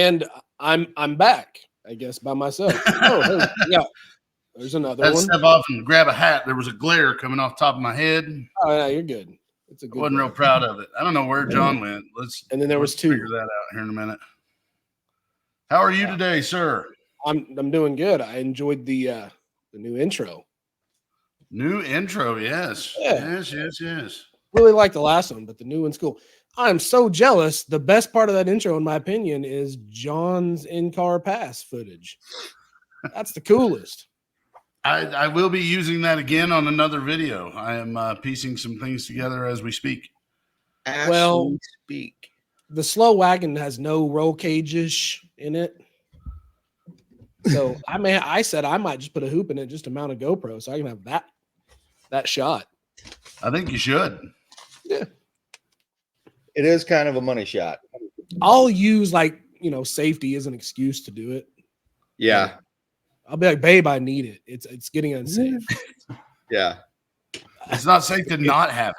And I'm back, I guess, by myself. Oh, hey, yeah. There's another I had to one. step off and grab a hat. There was a glare coming off the top of my head. Oh, yeah, you're good. It's a I good wasn't real one. proud of it. I don't know where John went. And then there was let's 2. figure that out here in a minute. How are you today, sir? I'm doing good. I enjoyed the new intro. New intro, yes. Yeah. Yes. Really like the last one, but the new one's cool. I'm so jealous. The best part of that intro, in my opinion, is John's in-car pass footage. That's the coolest. I will be using that again on another video. I am piecing some things together as we speak. Well, the slow wagon has no roll cages in it. So I said I might just put a hoop in it just to mount a GoPro so I can have that shot. I think you should. Yeah. It is kind of a money shot. I'll use safety as an excuse to do it. Yeah. I'll be like, babe, I need it. It's getting unsafe. Yeah. It's not safe to not have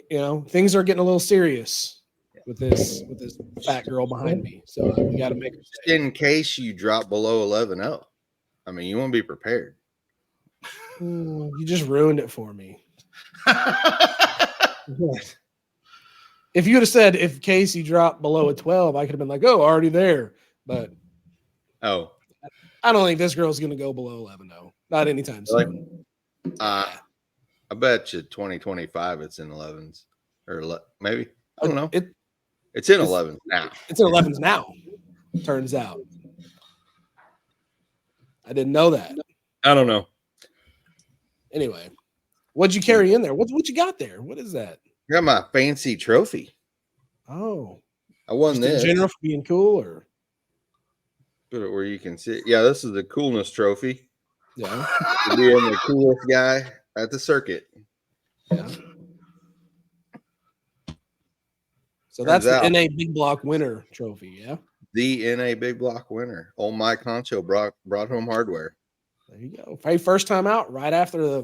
it. Things are getting a little serious with this fat girl behind me. So we got to make it safe. In case you drop below 11.0. I mean, you want to be prepared. You just ruined it for me. If you would have said if Casey dropped below a 12, I could have been like, oh, already there. But I don't think this girl's going to go below 11, though. Not anytime soon. I bet you 2025 it's in 11s. Or maybe. I don't know. It's in 11s now. It's in 11s now, turns out. I didn't know that. I don't know. Anyway, what'd you carry in there? What you got there? What is that? I got my fancy trophy. Oh. I won this. In general for being cool, or? Put it where you can see it. Yeah, this is the coolness trophy. Yeah. Being the coolest guy at the circuit. Yeah. So that's the NA Big Block winner trophy, yeah? The NA Big Block winner. Old Mike Honcho brought home hardware. There you go. First time out, right after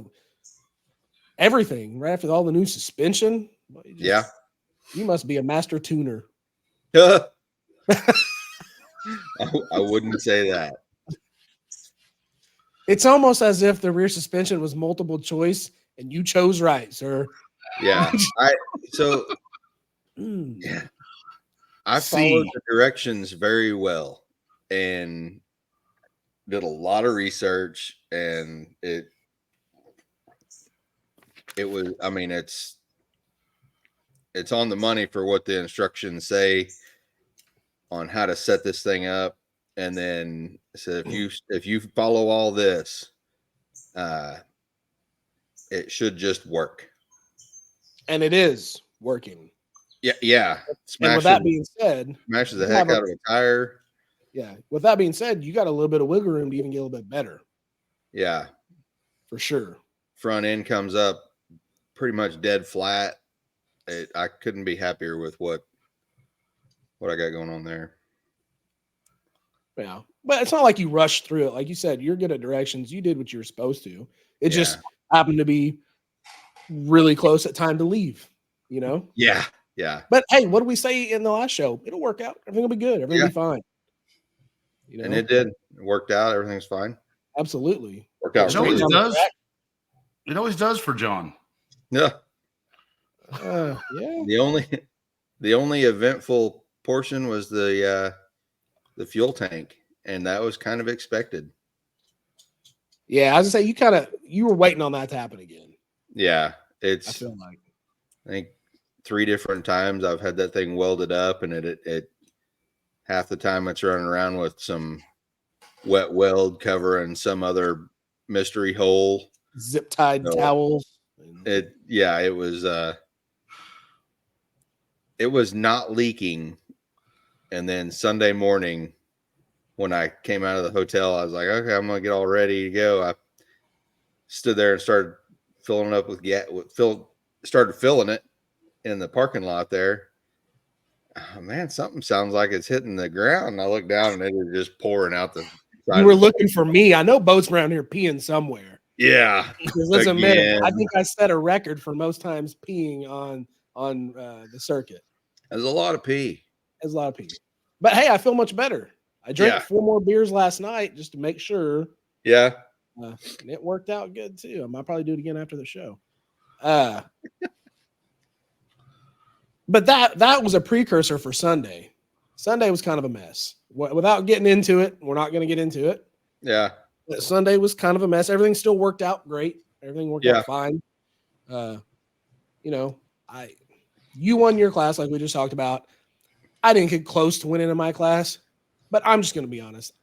everything, right after all the new suspension. Yeah. You must be a master tuner. I wouldn't say that. It's almost as if the rear suspension was multiple choice and you chose right, sir. Yeah. Yeah. I followed the directions very well and did a lot of research, and it was, I mean, it's on the money for what the instructions say on how to set this thing up. And then so if you follow all this, it should just work. And it is working. Yeah. And with that being said, smashes the heck out of a tire. Yeah. With that being said, you got a little bit of wiggle room to even get a little bit better. Yeah. For sure. Front end comes up pretty much dead flat. I couldn't be happier with what I got going on there. Yeah. But it's not like you rushed through it. Like you said, you're good at directions. You did what you were supposed to. It just happened to be really close at time to leave, Yeah. Yeah. But hey, what did we say in the last show? It'll work out. Everything will be good. Everything will be fine. And it did. It worked out. Everything's fine. Absolutely. Worked out. It always does. It always does for John. Yeah. Yeah. The only eventful portion was the fuel tank, and that was kind of expected. Yeah, I was gonna say you were waiting on that to happen again. Yeah, I feel like I think 3 different times I've had that thing welded up, and it half the time it's running around with some wet weld covering some other mystery hole, zip tied towels. It was not leaking. And then Sunday morning, when I came out of the hotel, I was like, okay, I'm gonna get all ready to go. I stood there and started filling it up with gas. Started filling it in the parking lot there. Oh, man, something sounds like it's hitting the ground. And I looked down and it was just pouring out the side. You were looking for me. I know boats around here peeing somewhere. Yeah. Let's admit it. I think I set a record for most times peeing on the circuit. There's a lot of pee. There's a lot of pee. But hey, I feel much better. I drank Yeah. 4 more beers last night just to make sure. Yeah. And it worked out good too. I might probably do it again after the show. But that was a precursor for Sunday. Sunday was kind of a mess. Without getting into it, we're not going to get into it. Yeah. But Sunday was kind of a mess. Everything still worked out great. Everything worked out fine. You won your class like we just talked about. I didn't get close to winning in my class, but I'm just going to be honest.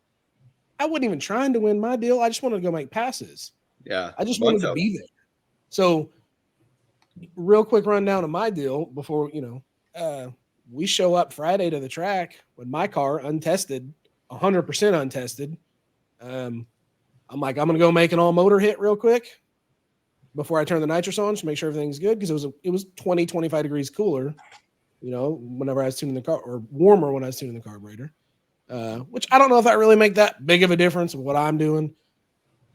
I wasn't even trying to win my deal. I just wanted to go make passes. Yeah. I just wanted to be there. So real quick rundown of my deal before, we show up Friday to the track with my car untested, 100% untested. I'm like, I'm going to go make an all motor hit real quick before I turn the nitrous on to make sure everything's good. Cause it was 20, 25 degrees cooler, whenever I was tuning the car, or warmer when I was tuning the carburetor, which I don't know if that really make that big of a difference of what I'm doing,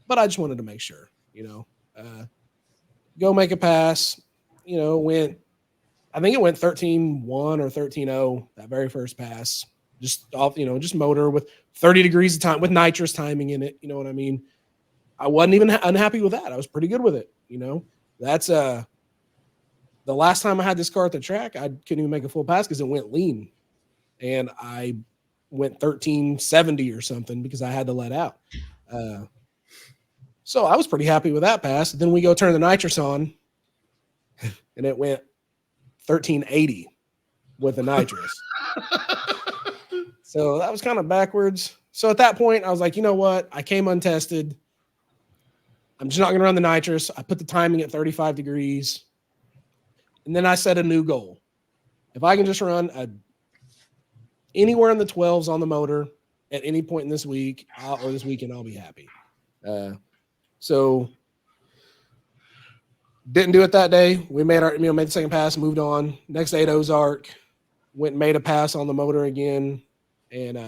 but I just wanted to make sure, go make a pass, I think it went 13-1 or 13-0 that very first pass, just off, just motor with 30 degrees of time with nitrous timing in it. You know what I mean? I wasn't even unhappy with that. I was pretty good with it. That's the last time I had this car at the track, I couldn't even make a full pass because it went lean, and I went 1370 or something because I had to let out. So I was pretty happy with that pass. Then we go turn the nitrous on, and it went 1380 with the nitrous. So that was kind of backwards. So at that point, I was like, you know what? I came untested. I'm just not going to run the nitrous. I put the timing at 35 degrees. And then I set a new goal. If I can just run anywhere in the 12s on the motor at any point in this week or this weekend, I'll be happy. So didn't do it that day. We made made the second pass, moved on. Next day at Ozark, went and made a pass on the motor again, and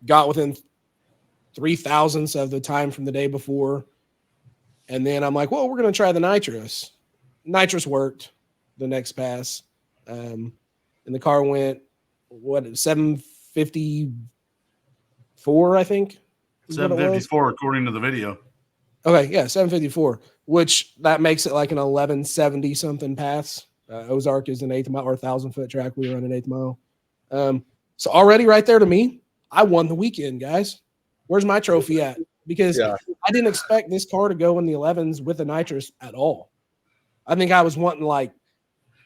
got within 0.003 of the time from the day before. And then I'm like, well, we're going to try the nitrous. Nitrous worked the next pass. And the car went, 754, I think? 754, according to the video. Okay, yeah, 754, which that makes it like an 1170 something pass. Ozark is an 8th mile or 1,000-foot track. We run an 8th mile. So already right there to me, I won the weekend, guys. Where's my trophy at? Because I didn't expect this car to go in the 11s with the nitrous at all. I think I was wanting like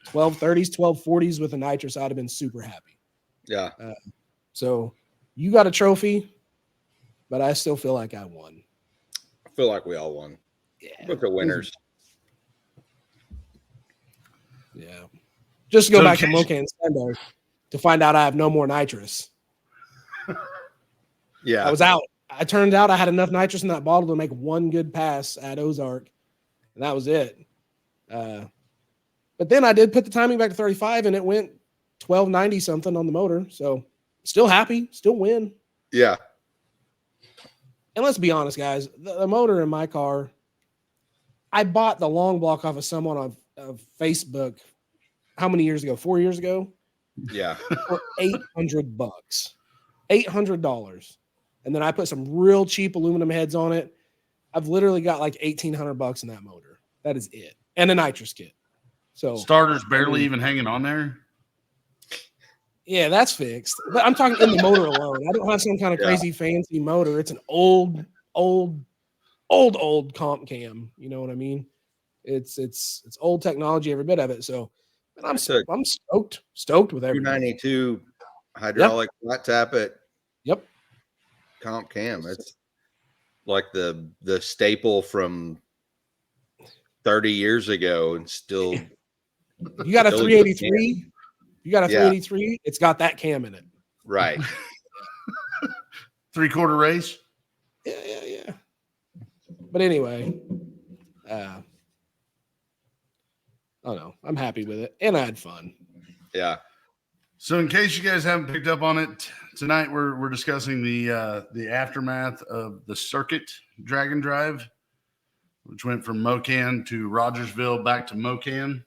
1230s, 1240s with the nitrous. I'd have been super happy. Yeah. So you got a trophy, but I still feel like I won. I feel like we all won. Yeah. With the winners. Yeah. Just to go back to Mocan Sunday to find out I have no more nitrous. Yeah. I was out. I turned out I had enough nitrous in that bottle to make one good pass at Ozark, and that was it. But then I did put the timing back to 35, and it went 1290 something on the motor. So still happy, still win. Yeah. And let's be honest, guys, the motor in my car, I bought the long block off of someone on Facebook. How many years ago? 4 years ago? Yeah. For $800. $800. And then I put some real cheap aluminum heads on it. I've literally got like $1,800 in that motor. That is it. And a nitrous kit. So starter's barely even hanging on there. Yeah, that's fixed. But I'm talking in the motor alone. I don't have some kind of crazy fancy motor. It's an old comp cam. You know what I mean? It's old technology, every bit of it. So I'm stoked with everything. 292 hydraulic flat tappet. Yep. Comp cam. It's like the staple from 30 years ago, and still. You got a 383. You got a 383. It's got that cam in it. Right. 3/4 race. Yeah. But anyway, I don't know. I'm happy with it, and I had fun. Yeah. So, in case you guys haven't picked up on it, tonight we're discussing the aftermath of the circuit Dragon Drive, which went from Mocan to Rogersville back to Mocan.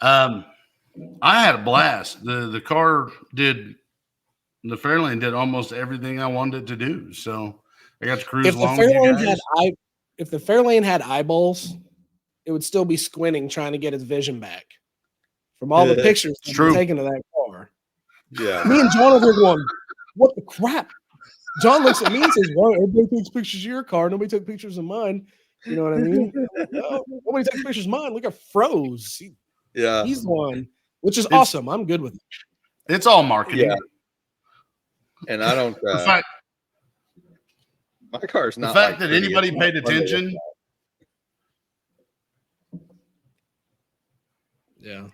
I had a blast. The car did the Fairlane did almost everything I wanted it to do. So I got to cruise If the along with you Fairlane guys. if the Fairlane had eyeballs, it would still be squinting trying to get its vision back from all the pictures It's true. taken of that car. Yeah. Me and John over here going, what the crap? John looks at me and says, well, everybody takes pictures of your car. Nobody took pictures of mine. You know what I mean? Well, nobody took pictures of mine. Look at Froze. Yeah. He's the one, which is awesome. I'm good with it. It's all marketing. Yeah. And I don't. The fact, my car's not. the fact like that pretty. anybody It's paid not fun to look attention. Yeah.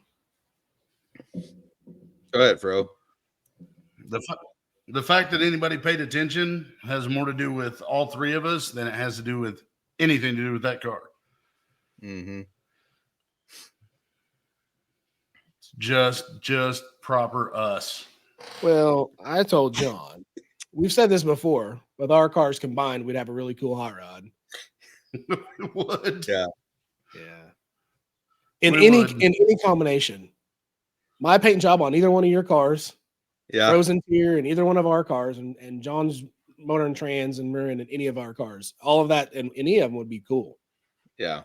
Go ahead, Fro. The fact that anybody paid attention has more to do with all three of us than it has to do with anything to do with that car. Mm-hmm. It's just proper us. Well, I told John, we've said this before, with our cars combined, we'd have a really cool hot rod. It would. Yeah. Yeah. In We any would. in any combination. My paint job on either one of your cars, Yeah. Frozen Tier in either one of our cars, and John's motor and trans and Marin in any of our cars. All of that and any of them would be cool. Yeah.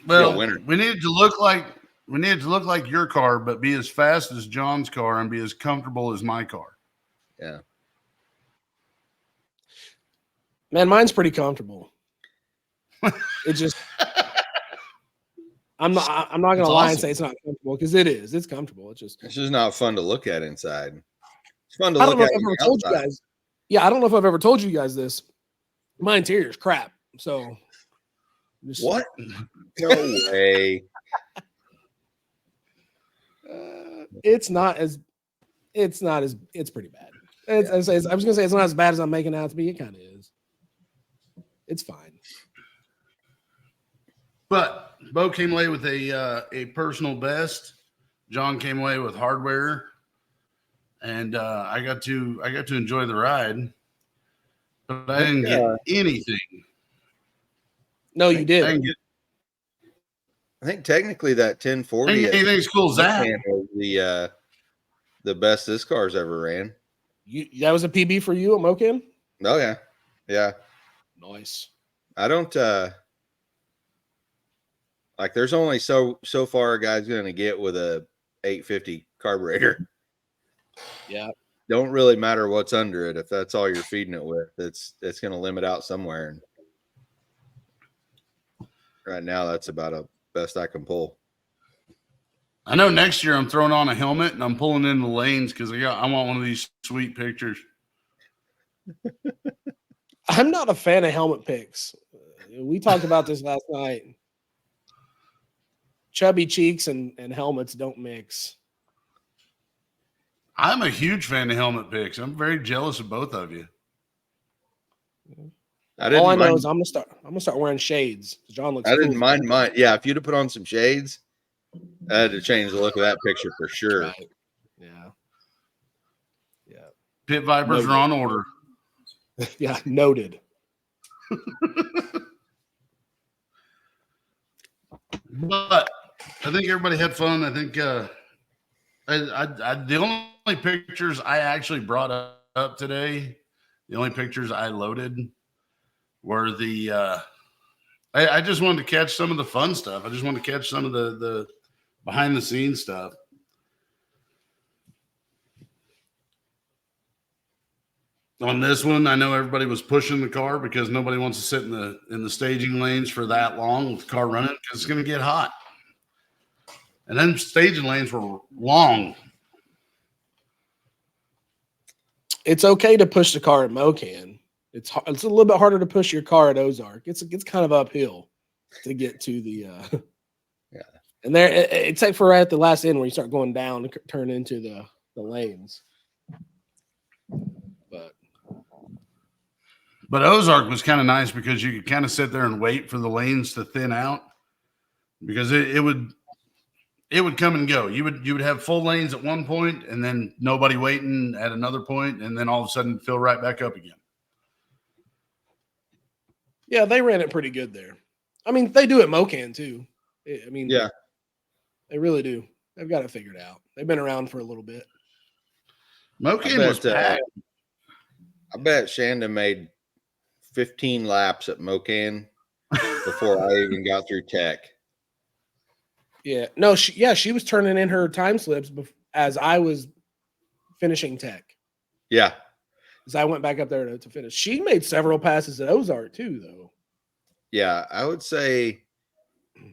Well, Yeah, winner. we needed to look like your car, but be as fast as John's car and be as comfortable as my car. Yeah. Man, mine's pretty comfortable. It just I'm not gonna It's lie and awesome. say it's not comfortable because it is. It's comfortable. It's just It's just not fun to look at inside. It's fun to I don't look know if at I've on ever the told you outside. guys. Yeah, I don't know if I've ever told you guys this. My interior is crap. So just- What? No way. it's pretty bad. I was gonna say it's not as bad as I'm making it out to be. It kind of is. It's fine. But Bo came away with a personal best. John came away with hardware, and I got to enjoy the ride. But I didn't get anything. No, you I did. didn't get I think technically that 1040 anything as cool as that. was the best this car's ever ran. That was a PB for you at Mocan? Oh yeah. Yeah. Nice. I don't like there's only so far a guy's gonna get with a 850 carburetor. Yeah. Don't really matter what's under it if that's all you're feeding it with. It's gonna limit out somewhere. And right now that's about the best I can pull. I know next year I'm throwing on a helmet and I'm pulling in the lanes because I want one of these sweet pictures. I'm not a fan of helmet picks. We talked about this last night. Chubby cheeks and helmets don't mix. I'm a huge fan of helmet picks. I'm very jealous of both of you. All I know is I'm gonna start wearing shades. John looks. I didn't cool. mind mine. Yeah, if you'd have put on some shades, I had to change the look of that picture for sure. Right. Yeah. Yeah. Pit Vipers Noted. are on order. Yeah. Noted. But I think everybody had fun. I think the only pictures I actually brought up today, the only pictures I loaded were the I just wanted to catch some of the fun stuff. I just wanted to catch some of the behind the scenes stuff. On this one, I know everybody was pushing the car because nobody wants to sit in the staging lanes for that long with the car running because it's going to get hot. And then staging lanes were long. It's okay to push the car at Mocan. It's a little bit harder to push your car at Ozark. It's kind of uphill to get to the Yeah. And there, except for right at the last end where you start going down and turn into the lanes. But Ozark was kind of nice because you could kind of sit there and wait for the lanes to thin out because it would come and go. You would have full lanes at one point and then nobody waiting at another point, and then all of a sudden fill right back up again. Yeah, they ran it pretty good there. I mean, they do it Mocan too. I mean, Yeah. they really do. They've got it figured out. They've been around for a little bit. Mocan was packed. I bet Shanda made 15 laps at Mocan before I even got through tech. Yeah. No, she was turning in her time slips as I was finishing tech. Yeah. As I went back up there to finish. She made several passes at Ozark too, though. Yeah, I would say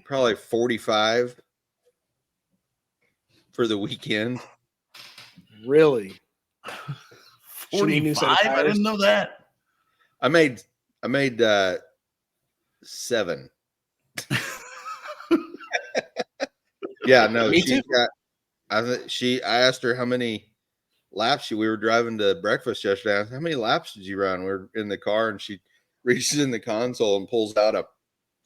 probably 45 for the weekend. Really? 45? I didn't know that. I made 7. Yeah, no, Me too. I asked her how many laps we were driving to breakfast yesterday. I said, how many laps did you run? We were in the car, and she reaches in the console and pulls out a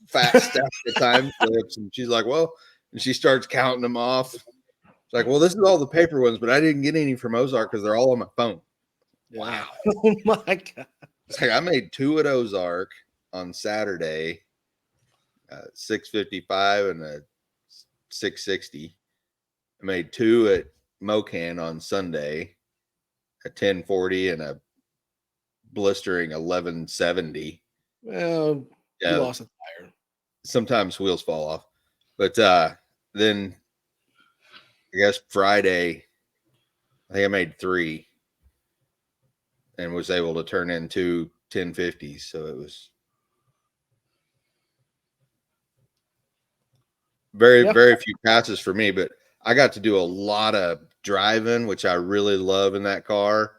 fat stack of time slips, and she's like, well, and she starts counting them off. It's like, well, this is all the paper ones, but I didn't get any from Ozark because they're all on my phone. Wow. Oh my God. It's like I made 2 at Ozark on Saturday, 655 and a 660. I made 2 at Mocan on Sunday, a 1040 and a blistering 1170. Well, Yeah, you lost a tire. Sometimes wheels fall off. But then I guess Friday, I think I made 3 and was able to turn in 2 1050s. So it was very few passes for me, but I got to do a lot of driving, which I really love in that car.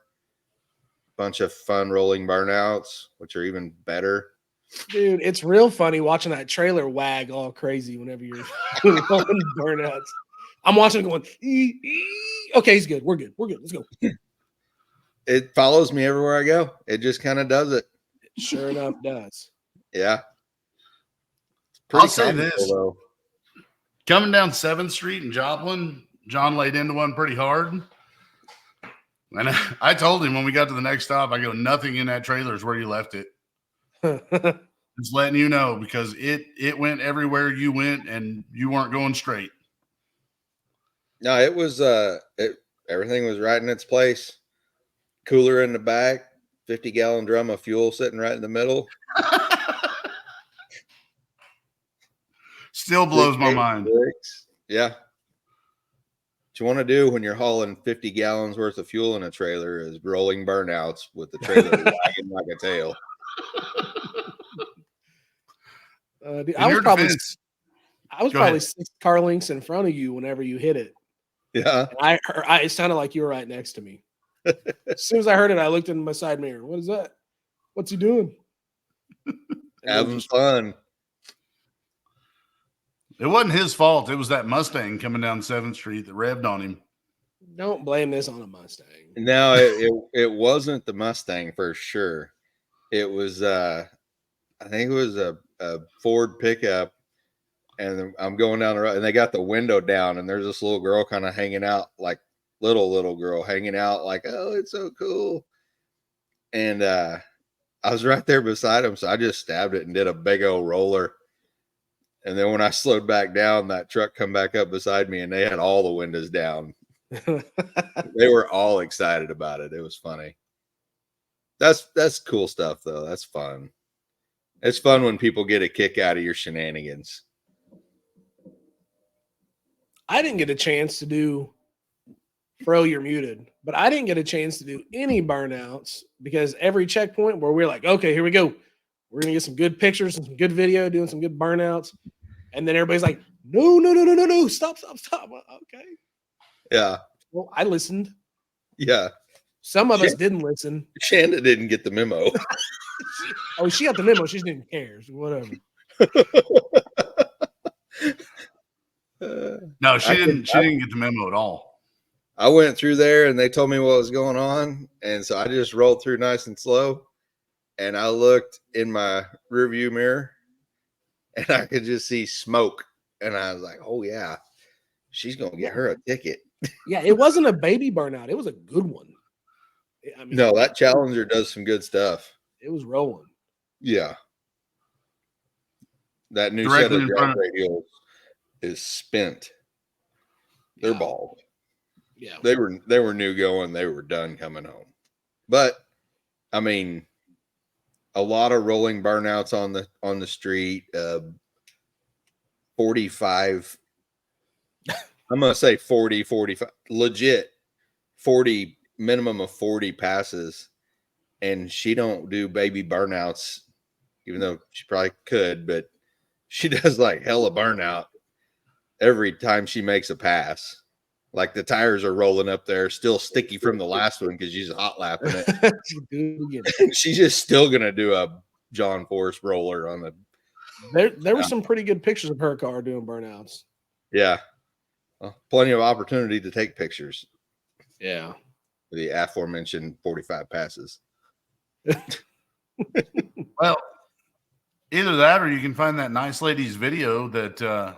Bunch of fun rolling burnouts, which are even better. Dude, it's real funny watching that trailer wag all crazy whenever you're rolling burnouts. I'm watching it going, okay, he's good. We're good. Let's go. It follows me everywhere I go. It just kind of does it. Sure enough, does. Yeah. I'll say this. Though. Coming down 7th Street in Joplin, John laid into one pretty hard. And I told him when we got to the next stop, I go, nothing in that trailer is where you left it. Just letting you know, because it went everywhere you went and you weren't going straight. No, it was everything was right in its place. Cooler in the back, 50-gallon drum of fuel sitting right in the middle. Still blows my mind. Yeah. What you want to do when you're hauling 50 gallons worth of fuel in a trailer is rolling burnouts with the trailer wagging like a tail. Dude, I was probably 6 car lengths in front of you whenever you hit it. Yeah. And it sounded like you were right next to me. As soon as I heard it, I looked in my side mirror. What is that? What's he doing? Having fun. It wasn't his fault. It was that Mustang coming down 7th Street that revved on him. Don't blame this on a Mustang. No, it wasn't the Mustang for sure. It was I think it was a Ford pickup, and I'm going down the road, and they got the window down, and there's this little girl kind of hanging out, like little girl hanging out, like, oh, it's so cool. And I was right there beside him, so I just stabbed it and did a big old roller. And then when I slowed back down, that truck come back up beside me, and they had all the windows down. They were all excited about it. It was funny. That's cool stuff, though. That's fun. It's fun when people get a kick out of your shenanigans. I didn't get a chance to do Fro, you're muted, but I didn't get a chance to do any burnouts because every checkpoint where we're like, okay, here we go. We're going to get some good pictures and some good video, doing some good burnouts. And then everybody's like, no, stop. Okay. Yeah. Well, I listened. Yeah. Some of us didn't listen. Shanda didn't get the memo. She got the memo. She just didn't care. So whatever. No, she didn't get the memo at all. I went through there and they told me what was going on. And so I just rolled through nice and slow. And I looked in my rearview mirror and I could just see smoke. And I was like, oh, yeah, she's going to get her a ticket. Yeah, it wasn't a baby burnout. It was a good one. I mean, no, that Challenger does some good stuff. It was rolling. Yeah. That new set of drag radials is spent. They're bald. Yeah. They were new going. They were done coming home. But I mean, a lot of rolling burnouts on the street. 45. I'm gonna say 40, 45. Legit 40, minimum of 40 passes, and she don't do baby burnouts, even though she probably could, but she does like hella burnout every time she makes a pass. Like the tires are rolling up there, still sticky from the last one because she's hot lapping it. She's just still gonna do a John Force roller on the. There were some pretty good pictures of her car doing burnouts. Yeah, well, plenty of opportunity to take pictures. Yeah, The aforementioned 45 passes. Well, either that or you can find that nice lady's video that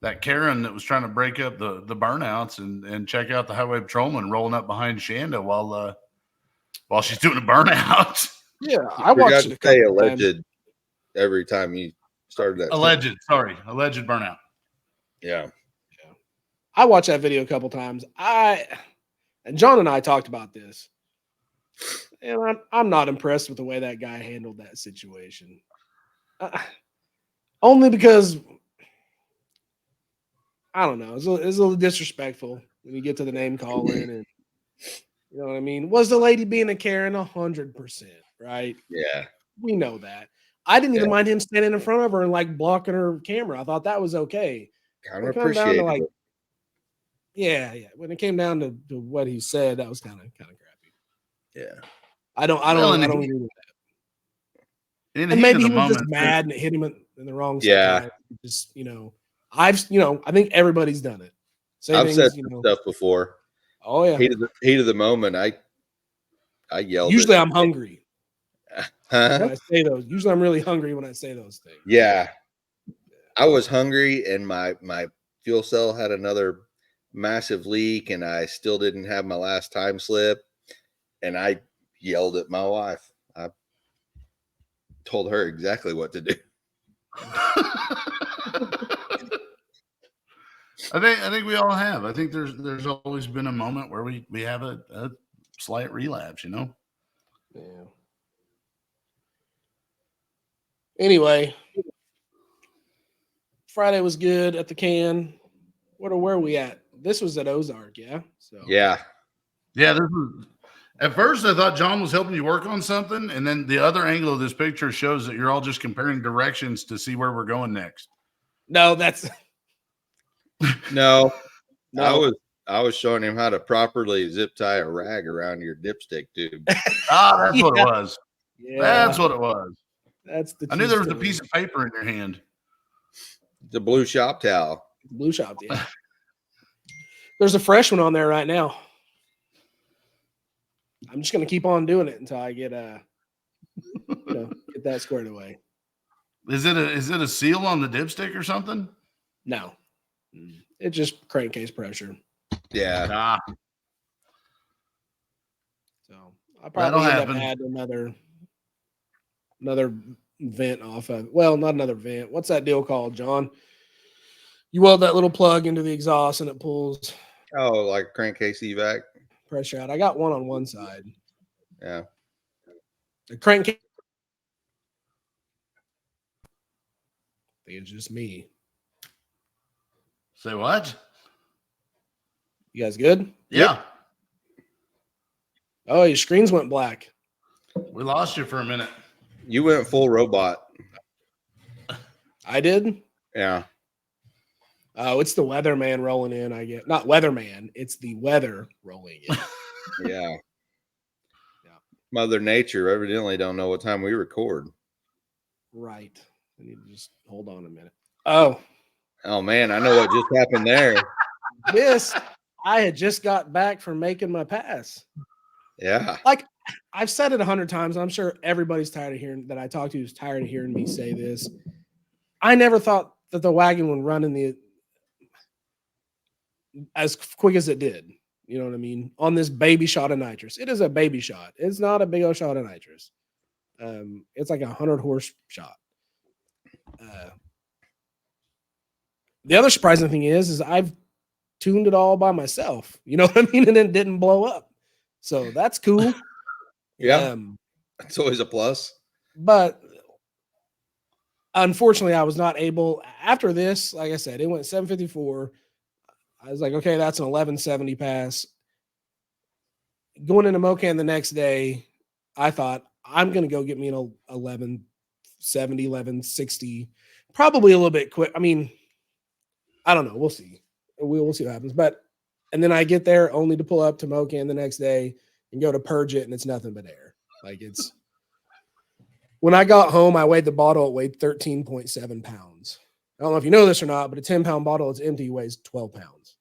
that Karen that was trying to break up the burnouts and check out the highway patrolman rolling up behind Shanda while she's doing a burnout. yeah, I watched it a couple alleged times. every time you started that. Alleged burnout. Yeah. I watched that video a couple times. And John and I talked about this, and I'm not impressed with the way that guy handled that situation. Only because I don't know, it's a little disrespectful when you get to the name calling, and you know what I mean. Was the lady being a Karen? 100%, right? Yeah. We know that. I didn't even mind him standing in front of her and like blocking her camera. I thought that was okay. Kind of appreciate it. Yeah. When it came down to what he said, that was kind of crappy. Yeah. I don't agree with that. And maybe he was just mad and it hit him in the wrong time. Just, I think everybody's done it. I've said stuff before. Oh yeah. Heat of the moment. I yelled. Usually I'm hungry. Huh? When I say those. Usually I'm really hungry when I say those things. Yeah. I was hungry and my fuel cell had another massive leak and I still didn't have my last time slip. And I yelled at my wife. I told her exactly what to do. I think we all have. I think there's always been a moment where we have a slight relapse, Yeah. Anyway, Friday was good at the can. Where are we at? This was at Ozark, yeah. So yeah. This was. At first, I thought John was helping you work on something, and then the other angle of this picture shows that you're all just comparing directions to see where we're going next. No, that's no. I was showing him how to properly zip tie a rag around your dipstick tube. That's what it was. Yeah. That's what it was. That's the. I knew there was a piece of paper in your hand. The blue shop towel. Blue shop, yeah. There's a fresh one on there right now. I'm just gonna keep on doing it until I get get that squared away. Is it a seal on the dipstick or something? No, it's just crankcase pressure. Yeah. So I probably end up adding another vent off of. Well, not another vent. What's that deal called, John? You weld that little plug into the exhaust and it pulls. Oh, like crankcase evac. Pressure out. I got one on one side. Yeah. The crankcase. I think it's just me. Say what? You guys good? Yeah. Yep. Oh, your screens went black. We lost you for a minute. You went full robot. I did? Yeah. Oh, it's the weatherman rolling in, I get. Not weatherman, it's the weather rolling in. Yeah. Mother Nature evidently don't know what time we record. Right. I need to just hold on a minute. Oh man, I know what just happened there. I had just got back from making my pass. Yeah. Like I've said it 100 times. I'm sure everybody's tired of hearing that I talk to is tired of hearing me say this. I never thought that the wagon would run as quick as it did. You know what I mean? On this baby shot of nitrous. It is a baby shot. It's not a big old shot of nitrous. It's like 100 horse shot. The other surprising thing is I've tuned it all by myself. You know what I mean? And it didn't blow up. So that's cool. Yeah. It's always a plus. But unfortunately, I was not able. After this, like I said, it went 754. I was like, okay, that's an 1170 pass. Going into Mocan the next day, I thought I'm going to go get me an 1170, 1160, probably a little bit quick. I mean, I don't know. We'll see. We'll see what happens. But, and then I get there only to pull up to Mocan the next day and go to purge it, and it's nothing but air. Like it's, when I got home, I weighed the bottle. It weighed 13.7 pounds. I don't know if you know this or not, but a 10-pound bottle, it's empty, weighs 12 pounds.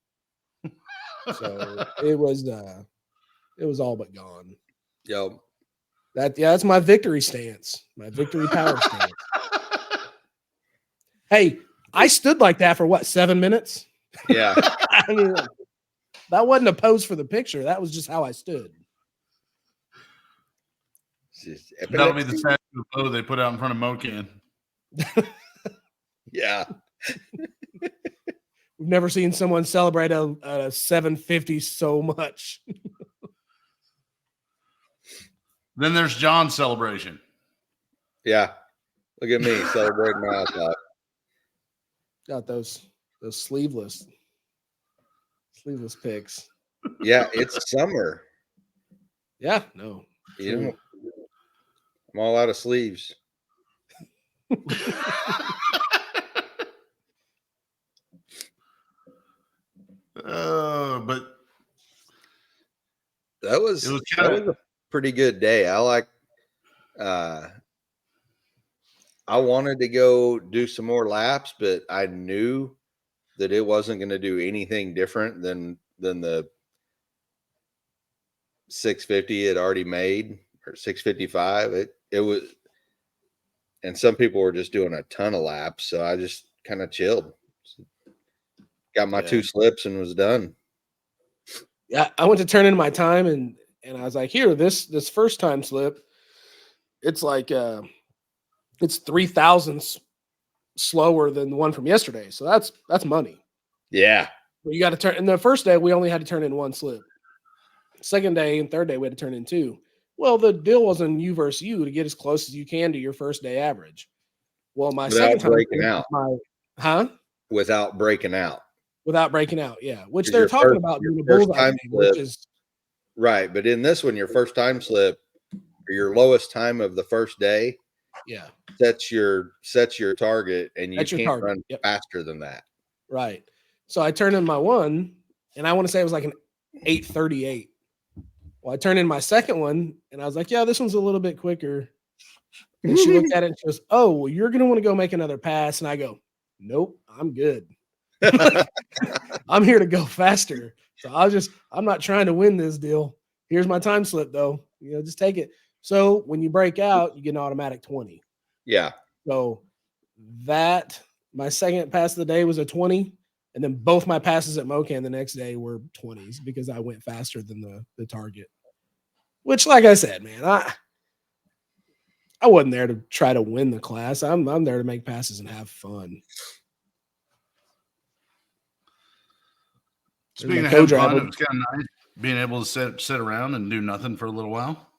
So it was all but gone. Yo, that's my victory stance, my victory power stance. Hey, I stood like that for what, 7 minutes? yeah. I mean, that wasn't a pose for the picture. That was just how I stood. That'll be the statue of Bo they put out in front of Mocan. Yeah. We've never seen someone celebrate a 750 so much. Then there's John's celebration. Yeah. Look at me celebrating my ass off. Got those sleeveless pics. Yeah, it's summer. Yeah, no. You know, I'm all out of sleeves. But that was a pretty good day. I wanted to go do some more laps, but I knew that it wasn't going to do anything different than the 650 it already made, or 655. It was, and some people were just doing a ton of laps, so I just kind of chilled. Got my 2 slips and was done. Yeah, I went to turn in my time and I was like, here, this first time slip, it's like it's 3 thousandths slower than the one from yesterday. So that's money. Yeah. But you got to turn. And the first day we only had to turn in 1 slip. Second day and third day we had to turn in 2. Well, the deal was on you versus you to get as close as you can to your first day average. Well, my second time breaking out. Without breaking out. Without breaking out, yeah. Which they're talking about doing a bullseye thing, which is right. But in this one, your first time slip, or your lowest time of the first day, yeah, sets your target, and you can't run faster than that. Right. So I turned in my one, and I want to say it was like an 8:38. Well, I turned in my second one, and I was like, yeah, this one's a little bit quicker. And she looked at it and she goes, oh, well, you're going to want to go make another pass. And I go, nope, I'm good. I'm here to go faster. So I'm not trying to win this deal. Here's my time slip though. Just take it. So when you break out, you get an automatic 20. Yeah. So my second pass of the day was a 20. And then both my passes at Mocan the next day were 20s because I went faster than the target. Which, like I said, man, I wasn't there to try to win the class. I'm there to make passes and have fun. Speaking of having fun, it was kind of nice being able to sit around and do nothing for a little while.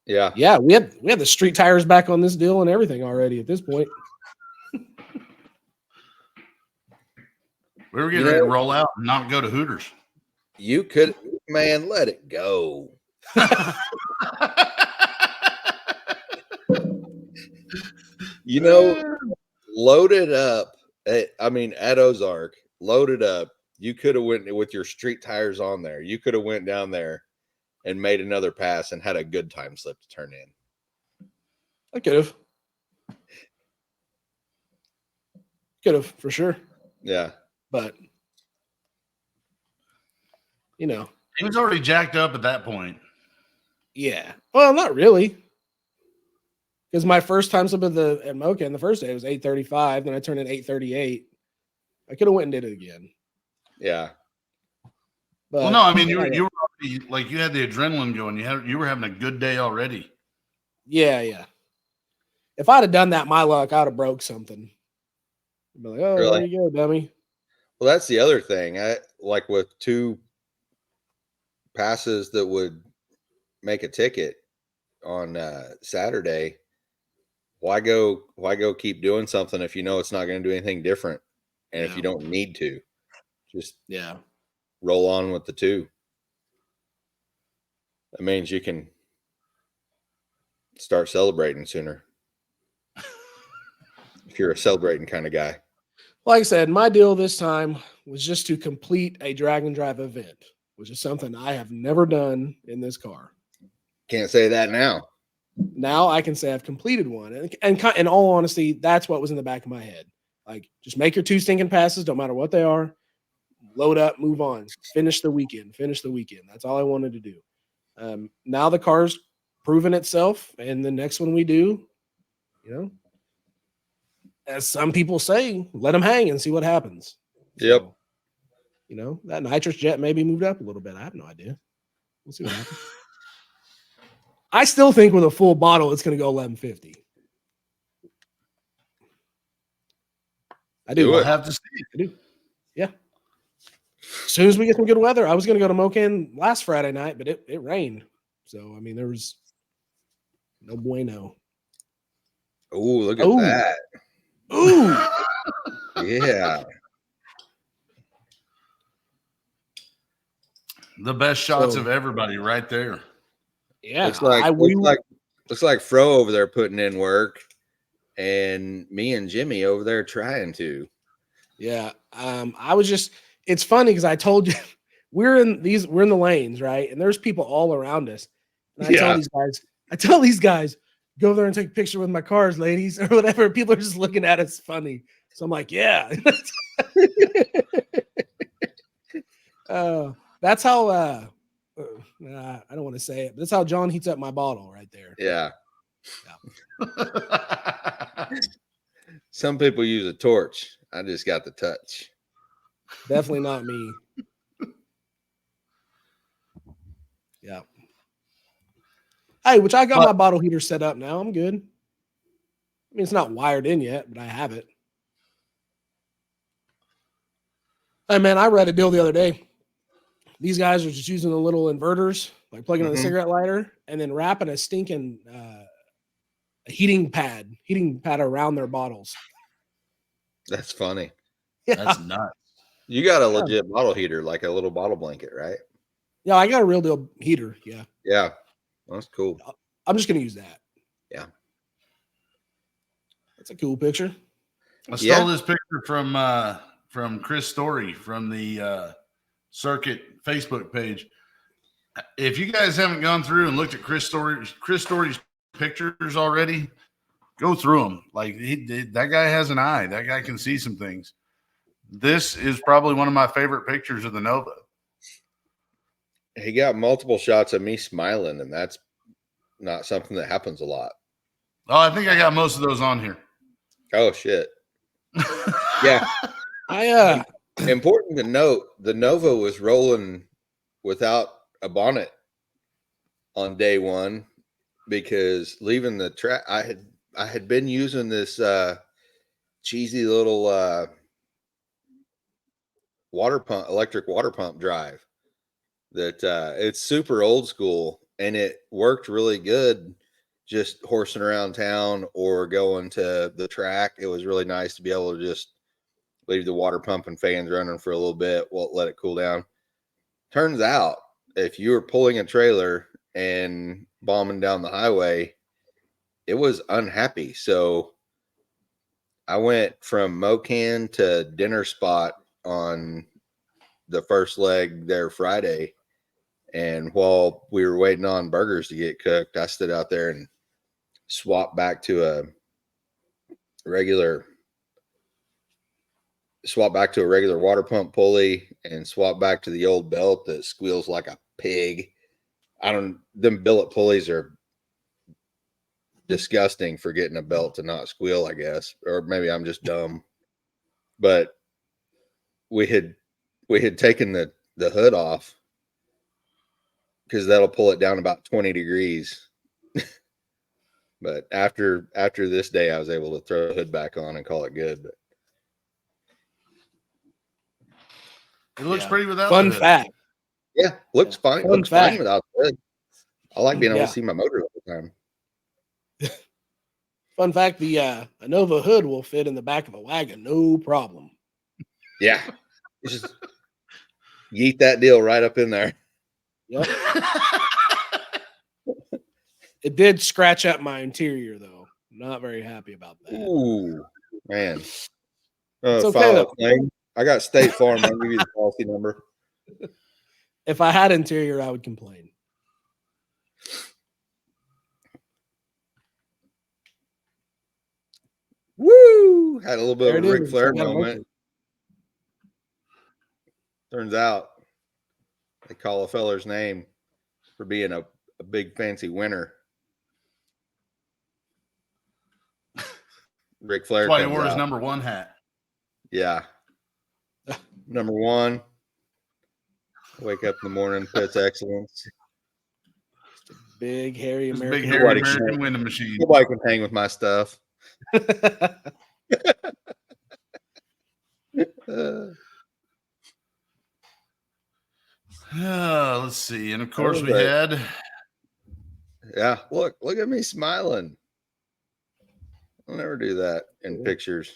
Yeah. Yeah, we had the street tires back on this deal and everything already at this point. We were getting ready to roll out and not go to Hooters. You could, man, let it go. Loaded up. At Ozark, loaded up. You could have went with your street tires on there. You could have went down there and made another pass and had a good time slip to turn in. I could have. For sure. Yeah. But, he was already jacked up at that point. Yeah. Well, not really. Because my first time slip at Mocan the first day was 8:35. Then I turned in 8:38. I could have went and did it again. Yeah. But, well, no, I mean, you were already, like, you had the adrenaline going. You were having a good day already. Yeah. If I'd have done that, my luck, I'd have broke something. I'd be like, oh, really? There you go, dummy. Well, that's the other thing. I like with 2 passes that would make a ticket on Saturday. Why go keep doing something if you know it's not going to do anything different, and if you don't need to, just roll on with the 2. That means you can start celebrating sooner if you're a celebrating kind of guy. Like I said, my deal this time was just to complete a drag and drive event, which is something I have never done in this car. Can't say that now. Now I can say I've completed one. And in all honesty, that's what was in the back of my head. Like, just make your 2 stinking passes, don't matter what they are. Load up, move on. Finish the weekend. That's all I wanted to do. Now the car's proven itself, and the next one we do, as some people say, let them hang and see what happens. Yep. So, that nitrous jet maybe moved up a little bit. I have no idea. We'll see what happens. I still think with a full bottle, it's going to go 1150. I do. We'll have to see. I do. Yeah. As soon as we get some good weather, I was going to go to Mocan last Friday night, but it rained. So, I mean, there was no bueno. Oh, look at that. Ooh. Yeah. The best shots of everybody right there. Yeah. Looks like Fro over there putting in work, and me and Jimmy over there trying to. Yeah. It's funny because I told you we're in the lanes, right? And there's people all around us. And I tell these guys, go there and take a picture with my cars, ladies, or whatever. People are just looking at us funny. So I'm like, yeah. That's how I don't want to say it, but that's how John heats up my bottle right there. Yeah. Some people use a torch. I just got the touch. Definitely not me. Yeah. Hey, which I got my bottle heater set up now. I'm good. I mean, it's not wired in yet, but I have it. Hey, man, I read a deal the other day. These guys are just using the little inverters, like plugging in a cigarette lighter, and then wrapping a stinking heating pad around their bottles. That's funny. Yeah. That's nuts. You got a legit bottle heater, like a little bottle blanket, right? Yeah, I got a real deal heater. Yeah. Yeah. That's cool. I'm just going to use that. Yeah. That's a cool picture. I stole this picture from Chris Story from the Circuit Facebook page. If you guys haven't gone through and looked at Chris Story's pictures already, go through them. Like that guy has an eye. That guy can see some things. This is probably one of my favorite pictures of the Nova. He got multiple shots of me smiling, and that's not something that happens a lot. Oh, I think I got most of those on here. Oh, shit. Yeah. Important to note, the Nova was rolling without a bonnet on day one because leaving the track, I had been using this cheesy little electric water pump drive that it's super old school, and it worked really good just horsing around town or going to the track. It was really nice to be able to just leave the water pump and fans running for a little bit, let it cool down. Turns out, if you were pulling a trailer and bombing down the highway, it was unhappy. So I went from Mocan to Dinner Spot on the first leg there Friday. And while we were waiting on burgers to get cooked, I stood out there and swapped back to a regular water pump pulley and swap back to the old belt that squeals like a pig. Them billet pulleys are disgusting for getting a belt to not squeal, I guess, or maybe I'm just dumb. But we had taken the hood off because that'll pull it down about 20 degrees. But after this day, I was able to throw the hood back on and call it good. But It looks Yeah. pretty without Fun the hood. fact. Yeah, looks fine. Fun Looks fact. fine without the hood. I like being able Yeah. to see my motor all the time. Fun fact: the Innova hood will fit in the back of a wagon, no problem. Yeah, you just yeet that deal right up in there. Yep. It did scratch up my interior, though. Not very happy about that. Ooh, man. It's okay, File a though. claim. I got State Farm. I'll give you the policy number. If I had interior, I would complain. Woo! Had a little bit There of it a Ric is. Flair I got a moment. motor. Turns out they call a feller's name for being a big fancy winner. Ric Flair. That's why he comes wore his out. number 1 hat. Yeah. Number 1. Wake up in the morning, puts excellence. Big hairy His American. big hairy Nobody can- American winning machine. Nobody can hang with my stuff. Let's see. And of course, we right. had Yeah, look at me smiling. I'll never do that in pictures.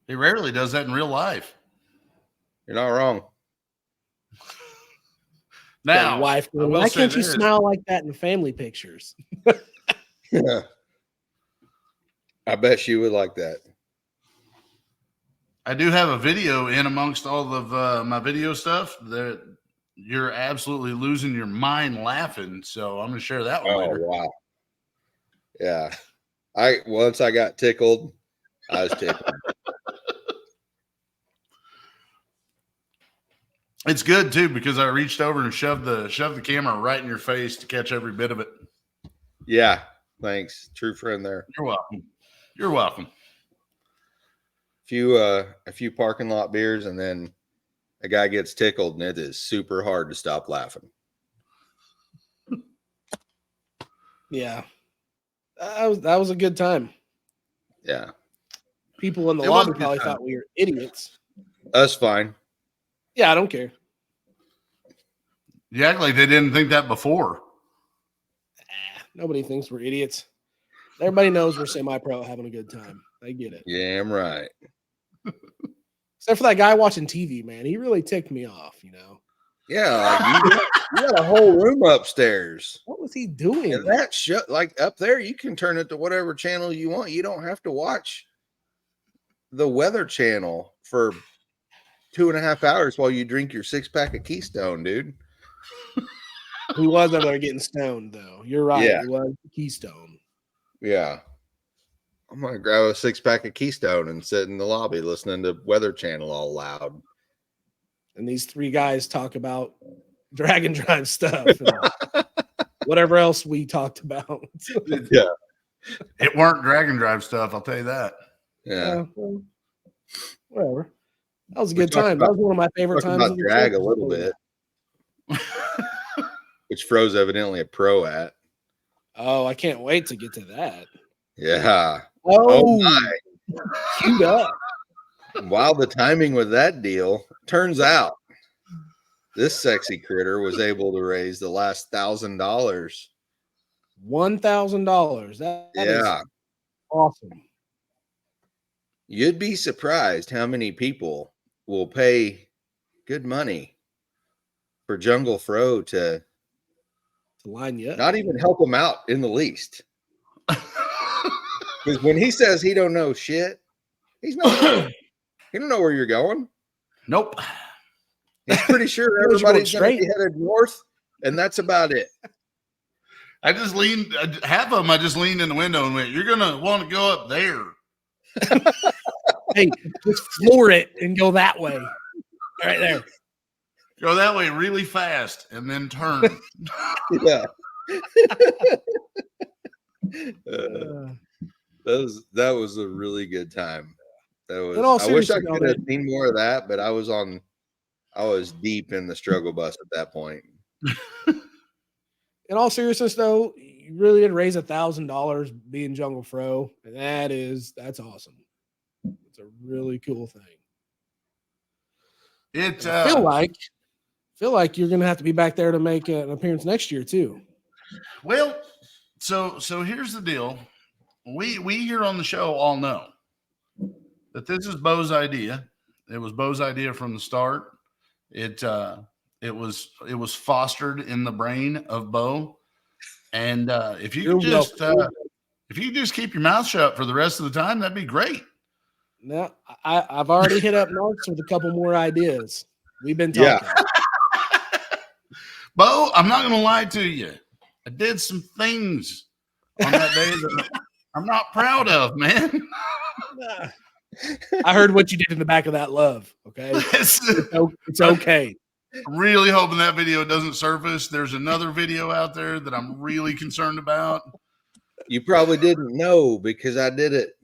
he rarely does that in real life. You're not wrong. Now, wife, I will why say can't you this. smile like that in family pictures? Yeah. I bet she would like that. I do have a video in amongst all of my video stuff that you're absolutely losing your mind laughing. So I'm going to share that one Oh later. wow. Yeah. Once I got tickled, I was tickled. It's good too because I reached over and shoved the camera right in your face to catch every bit of it. Yeah. Thanks. True friend there. You're welcome. You're welcome. A few parking lot beers, and then a guy gets tickled, and it is super hard to stop laughing. Yeah. That was a good time. Yeah. People in the It was a lobby good probably time. thought we were idiots. Us fine. Yeah, I don't care. You act like they didn't think that before. Nobody thinks we're idiots. Everybody knows we're semi-pro having a good time. They get it. Yeah, I'm right. Except for that guy watching TV, man. He really ticked me off, you know. Yeah, like you got a whole room upstairs. What was he doing? And that like up there, you can turn it to whatever channel you want. You don't have to watch the Weather Channel for 2.5 hours while you drink your 6-pack of Keystone, dude. He was over there getting stoned, though. You're right. Yeah. He was Keystone. Yeah. I'm gonna grab a 6-pack of Keystone and sit in the lobby listening to Weather Channel all loud. And these three guys talk about drag and drive stuff and whatever else we talked about. Yeah. It weren't drag and drive stuff, I'll tell you that. Yeah. Well, whatever. That was a We good talked time. That was one of my favorite Talking times. about of the drag trip. a little bit, which Fro's evidently a pro at. Oh, I can't wait to get to that. Yeah. Oh, my. queued up. While the timing with that deal, turns out this sexy critter was able to raise the last $1,000. $1,000. That is Yeah. awesome. You'd be surprised how many people will pay good money for Jungle Fro to To line you up. not even help him out in the least. Because when he says he don't know shit, he's not. He don't know where you're going. Nope. He's pretty sure He knows you're everybody's going to going be headed north, and that's about it. I just leaned, half of them, I just leaned in the window and went, you're going to want to go up there. Hey, just floor it and go that way. Right there. Go that way really fast and then turn. Yeah. That was a really good time. That was. In all I wish I seriousness, could have seen more of that, but I was deep in the struggle bus at that point. In all seriousness, though, you really did raise $1,000 being Jungle Fro, and that's awesome. It's a really cool thing. It I feel like you're gonna have to be back there to make an appearance next year too. well, so here's the deal. We here on the show all know that this is Bo's idea. It was Bo's idea from the start. It was fostered in the brain of Bo. And if you could just keep your mouth shut for the rest of the time, that'd be great. No, I've already hit up Marks with a couple more ideas. We've been talking. Bo, I'm not going to lie to you. I did some things on that day that I'm not proud of, man. I heard what you did in the back of that love. Okay, it's okay. I'm really hoping that video doesn't surface. There's another video out there that I'm really concerned about. You probably didn't know because I did it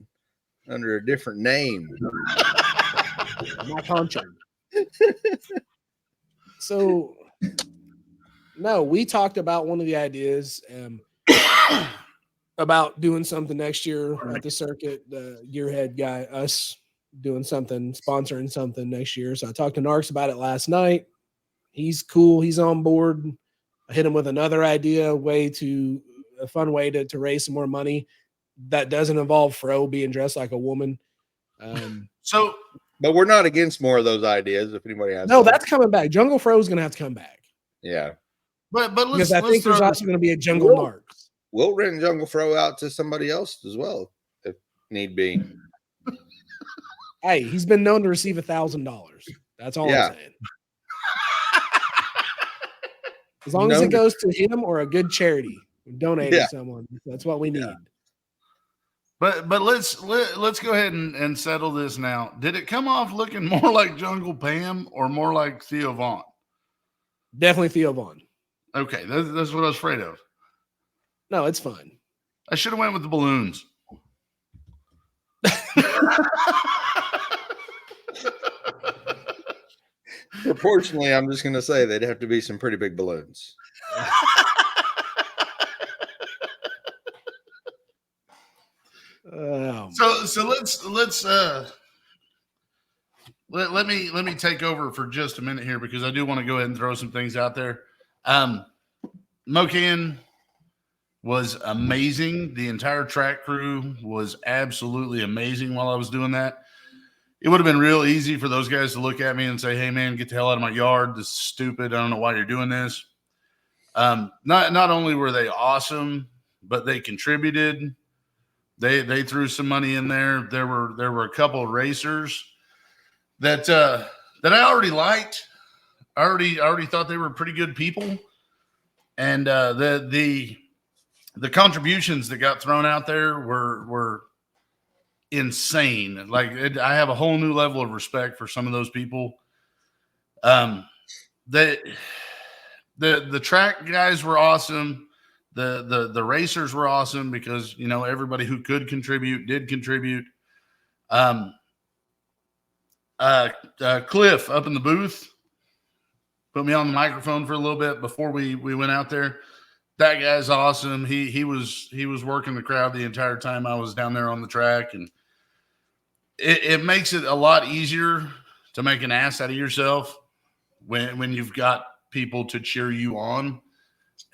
under a different name. My conscience. So, no, we talked about one of the ideas about doing something next year at the circuit. The gearhead guy, us doing something, sponsoring something next year. So I talked to Narks about it last night. He's cool. He's on board. I hit him with another idea, a fun way to raise some more money that doesn't involve Fro being dressed like a woman. But we're not against more of those ideas. If anybody has, that's coming back. Jungle Fro is going to have to come back. Yeah, but because I think there's also going to be a Jungle Narks. We'll rent Jungle Fro out to somebody else as well, if need be. Hey, he's been known to receive $1,000. That's all I'm saying. As long as it goes to him or a good charity, donate to someone. That's what we need. But let's go ahead and settle this now. Did it come off looking more like Jungle Pam or more like Theo Vaughn? Definitely Theo Vaughn. Okay, that's what I was afraid of. No, it's fine. I should have went with the balloons. Proportionally, I'm just going to say they'd have to be some pretty big balloons. So let me take over for just a minute here because I do want to go ahead and throw some things out there. Mocan was amazing. The entire track crew was absolutely amazing while I was doing that. It would have been real easy for those guys to look at me and say, "Hey, man, get the hell out of my yard. This is stupid. I don't know why you're doing this." Not only were they awesome, but they contributed. They threw some money in there. There were a couple of racers that I already liked. I already thought they were pretty good people, and the contributions that got thrown out there were insane. Like I have a whole new level of respect for some of those people. The track guys were awesome. The racers were awesome because everybody who could contribute did contribute. Cliff up in the booth put me on the microphone for a little bit before we went out there. That guy's awesome. He was working the crowd the entire time I was down there on the track, and it makes it a lot easier to make an ass out of yourself when you've got people to cheer you on.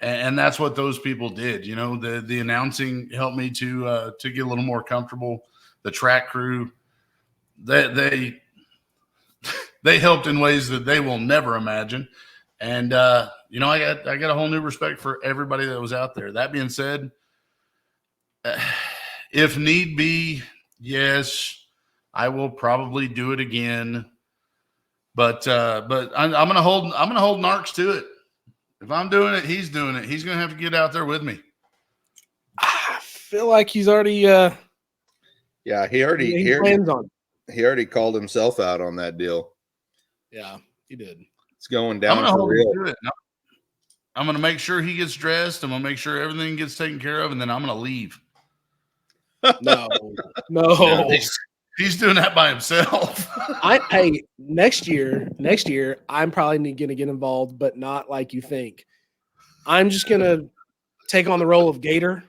And that's what those people did. The announcing helped me to get a little more comfortable. The track crew, they helped in ways that they will never imagine. And I got a whole new respect for everybody that was out there. That being said, if need be, yes, I will probably do it again. But I'm gonna hold Narks to it. If I'm doing it, he's doing it. He's gonna have to get out there with me. I feel like he's already he already called himself out on that deal. Yeah, he did. It's going down. I'm gonna hold him to it. I'm gonna make sure he gets dressed. I'm gonna make sure everything gets taken care of, and then I'm gonna leave. No. He's doing that by himself. Next year, I'm probably going to get involved, but not like you think. I'm just going to take on the role of Gator.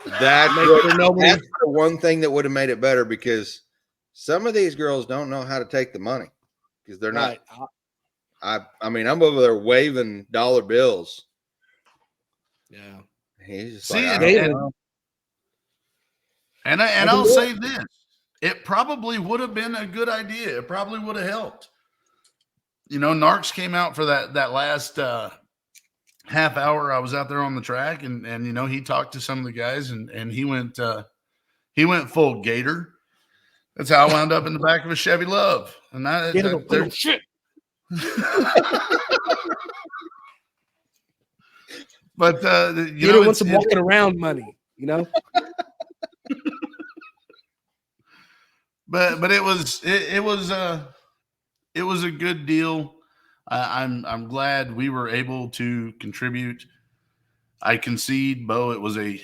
That's the one thing that would have made it better because some of these girls don't know how to take the money. because they're Right. not. I mean, I'm over there waving dollar bills. Yeah. He's just See, like, I David- don't know. And can I'll do say this: it probably would have been a good idea. It probably would have helped. You know, Narcs came out for that last half hour. I was out there on the track, and you know, he talked to some of the guys, and he went full gator. That's how I wound up in the back of a Chevy Love, and Get it, little shit. But you Get know, it with some walking around money, you know. But it was a good deal. I'm glad we were able to contribute. I concede, Bo, it was a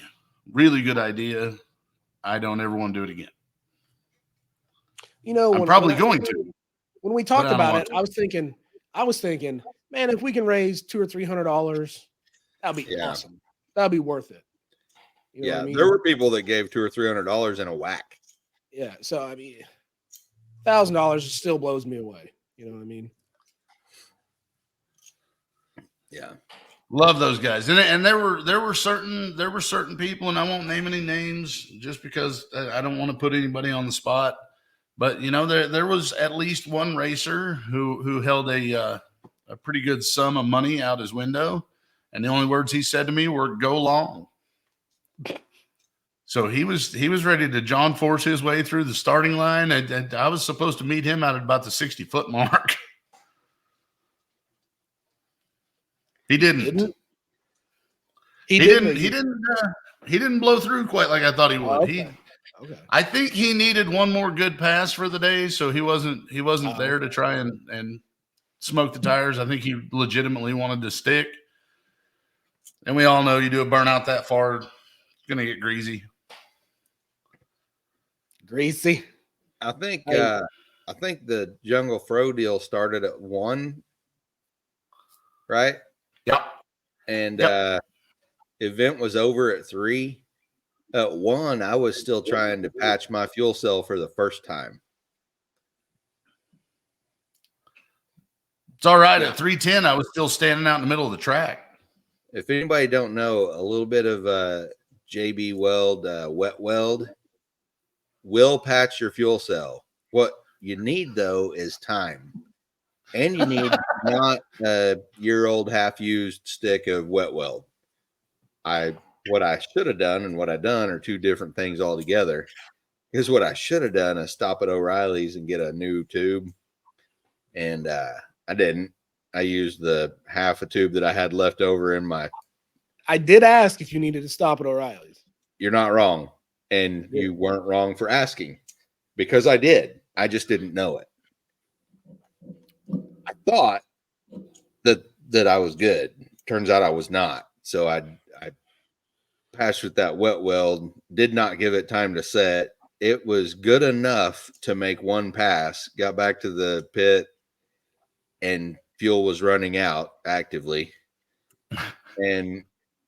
really good idea. I don't ever want to do it again. You know, I'm probably going to. When we I talked don't about want it, to. I was thinking, man, if we can raise $200 or $300, that'll be Yeah. awesome. That'll be worth it. You know Yeah, what I mean? there were people that gave $200 or $300 in a whack. Yeah. So I mean, $1,000 still blows me away. You know what I mean? Yeah. Love those guys, and there were certain people, and I won't name any names just because I don't want to put anybody on the spot. But you know, there was at least one racer who held a pretty good sum of money out his window, and the only words he said to me were "Go long." So he was ready to John Force his way through the starting line. I was supposed to meet him out at about the 60-foot mark. He didn't. He didn't blow through quite like I thought he would. Okay. I think he needed one more good pass for the day, so he wasn't there to try and smoke the tires. I think he legitimately wanted to stick. And we all know you do a burnout that far, it's gonna get greasy. Greasy. I think Hey. I think the Jungle Fro deal started at 1, right? Yep. And event was over at 3. At 1, I was still trying to patch my fuel cell for the first time. It's all right. At 3:10, I was still standing out in the middle of the track. If anybody don't know, a little bit of JB Weld wet weld will patch your fuel cell. What you need though is time, and you need not a year-old half-used stick of wet weld. What I should have done and what I done are two different things altogether. Here's what I should have done: is stop at O'Reilly's and get a new tube, and I didn't. I used the half a tube that I had left over in my. I did ask if you needed to stop at O'Reilly's. You're not wrong, and you weren't wrong for asking, because I did. I just didn't know it. I thought that I was good. Turns out I was not. So I patched with that wet weld. Did not give it time to set. It was good enough to make one pass. Got back to the pit, and fuel was running out actively. And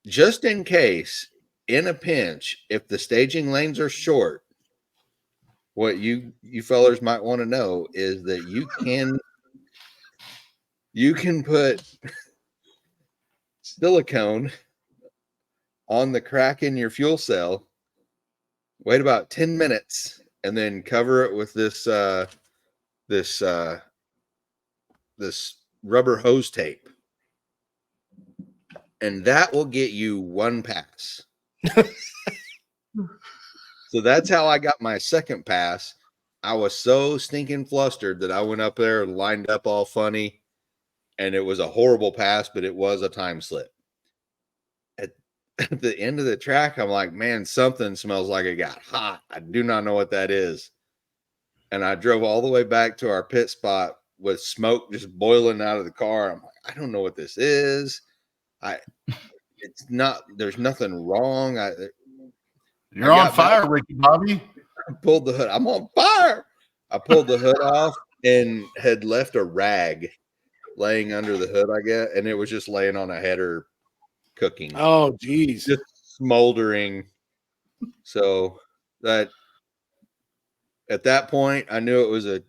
just in case, in a pinch, if the staging lanes are short, what you fellers might want to know is that you can put silicone on the crack in your fuel cell, wait about 10 minutes, and then cover it with this rubber hose tape. And that will get you one pass. So that's how I got my second pass. I was so stinking flustered that I went up there and lined up all funny, and it was a horrible pass, but it was a time slip. At the end of the track, I'm like, man, something smells like it got hot. I do not know what that is. And I drove all the way back to our pit spot with smoke just boiling out of the car. I'm like, I don't know what this is. It's not, there's nothing wrong. You're on fire, Ricky Bobby. I pulled the hood. I'm on fire. I pulled the hood off and had left a rag laying under the hood, I guess, and it was just laying on a header cooking. Oh, geez. Just smoldering. So that at that point, I knew it was a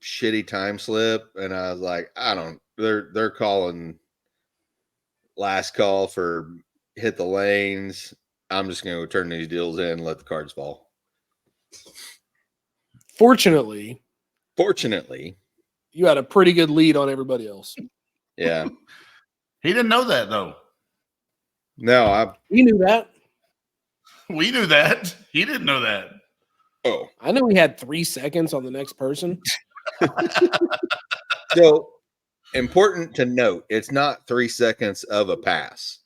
shitty time slip, and I was like, they're calling last call for hit the lanes. I'm just gonna go turn these deals in and let the cards fall. Fortunately, you had a pretty good lead on everybody else. Yeah. He didn't know that though. No, We knew that. We knew that. He didn't know that. Oh, I knew we had 3 seconds on the next person. so important to note, it's not 3 seconds of a pass.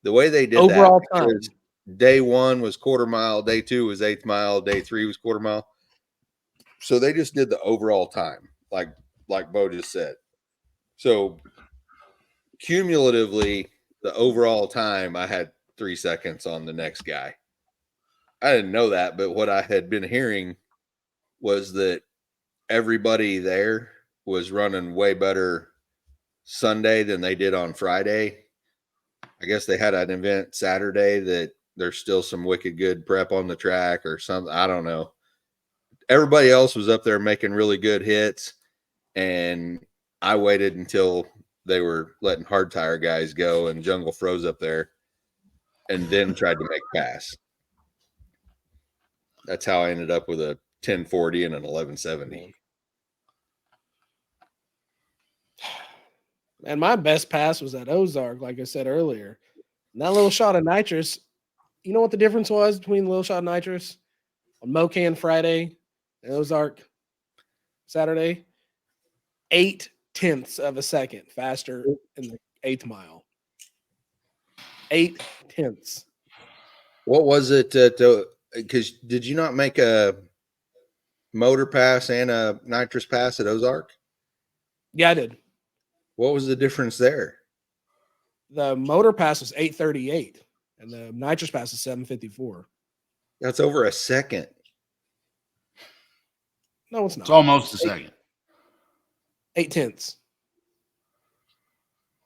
The way they did Overall that time. was day 1 was quarter mile, day 2 was 1/8 mile, day 3 was quarter mile. So they just did the overall time, like Bo just said. So cumulatively, the overall time, I had 3 seconds on the next guy. I didn't know that, but what I had been hearing was that everybody there was running way better Sunday than they did on Friday. I guess they had an event Saturday that there's still some wicked good prep on the track or something. I don't know. Everybody else was up there making really good hits, and I waited until they were letting hard tire guys go and Jungle froze up there, and then tried to make pass. That's how I ended up with a 1040 and an 1170. And my best pass was at Ozark, like I said earlier. And that little shot of nitrous, you know what the difference was between the little shot of nitrous on Mocan Friday and Ozark Saturday? 0.8 of a second faster in the 8th mile. 0.8. What was it? Because did you not make a motor pass and a nitrous pass at Ozark? Yeah, I did. What was the difference there? The motor pass was 8:38, and the nitrous pass is 7:54. That's over a second. No, it's not. It's almost a second. 0.8.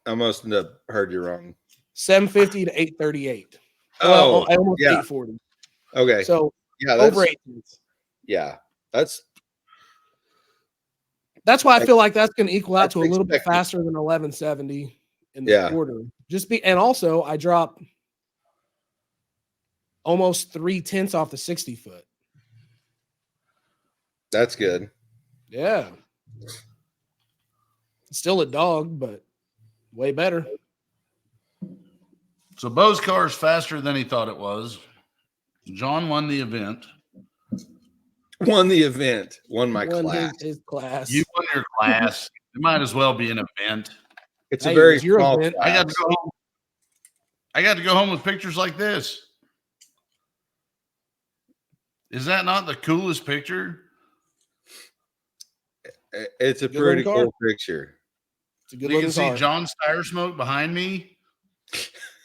I must have heard you wrong. 750 to 838. Oh, almost yeah. 840. Okay. So yeah, over 8 tenths. Yeah, that's why I feel like that's going to equal out to a little bit expected. faster than 1170 in the quarter. And also I dropped almost 3 tenths off the 60 foot. That's good. Yeah. Still a dog, but way better. So Bo's car is faster than he thought it was. John won the event. Won the event. Won my class. His class. You won your class. It might as well be an event. It's a very your small event. class. I got to go home with pictures like this. Is that not the coolest picture? It's a pretty cool picture. It's a good You can see car. John's tire smoke behind me.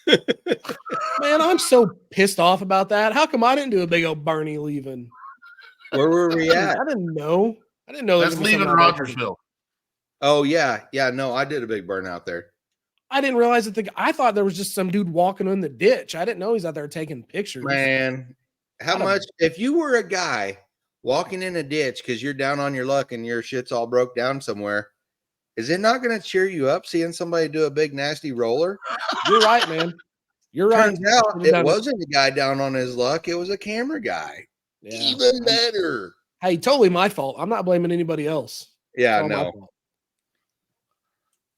Man, I'm so pissed off about that. How come I didn't do a big old Bernie leaving? Where were we at? I didn't know. That's leaving Rogersville. Oh, yeah. Yeah, no, I did a big burnout there. I didn't realize that I thought there was just some dude walking in the ditch. I didn't know he's out there taking pictures. Man, how much? If you were a guy walking in a ditch because you're down on your luck and your shit's all broke down somewhere, is it not going to cheer you up seeing somebody do a big nasty roller? You're right, man. You're right. Turns out it wasn't a guy down on his luck. It was a camera guy. Yeah. Even better. Hey, totally my fault. I'm not blaming anybody else. Yeah, no.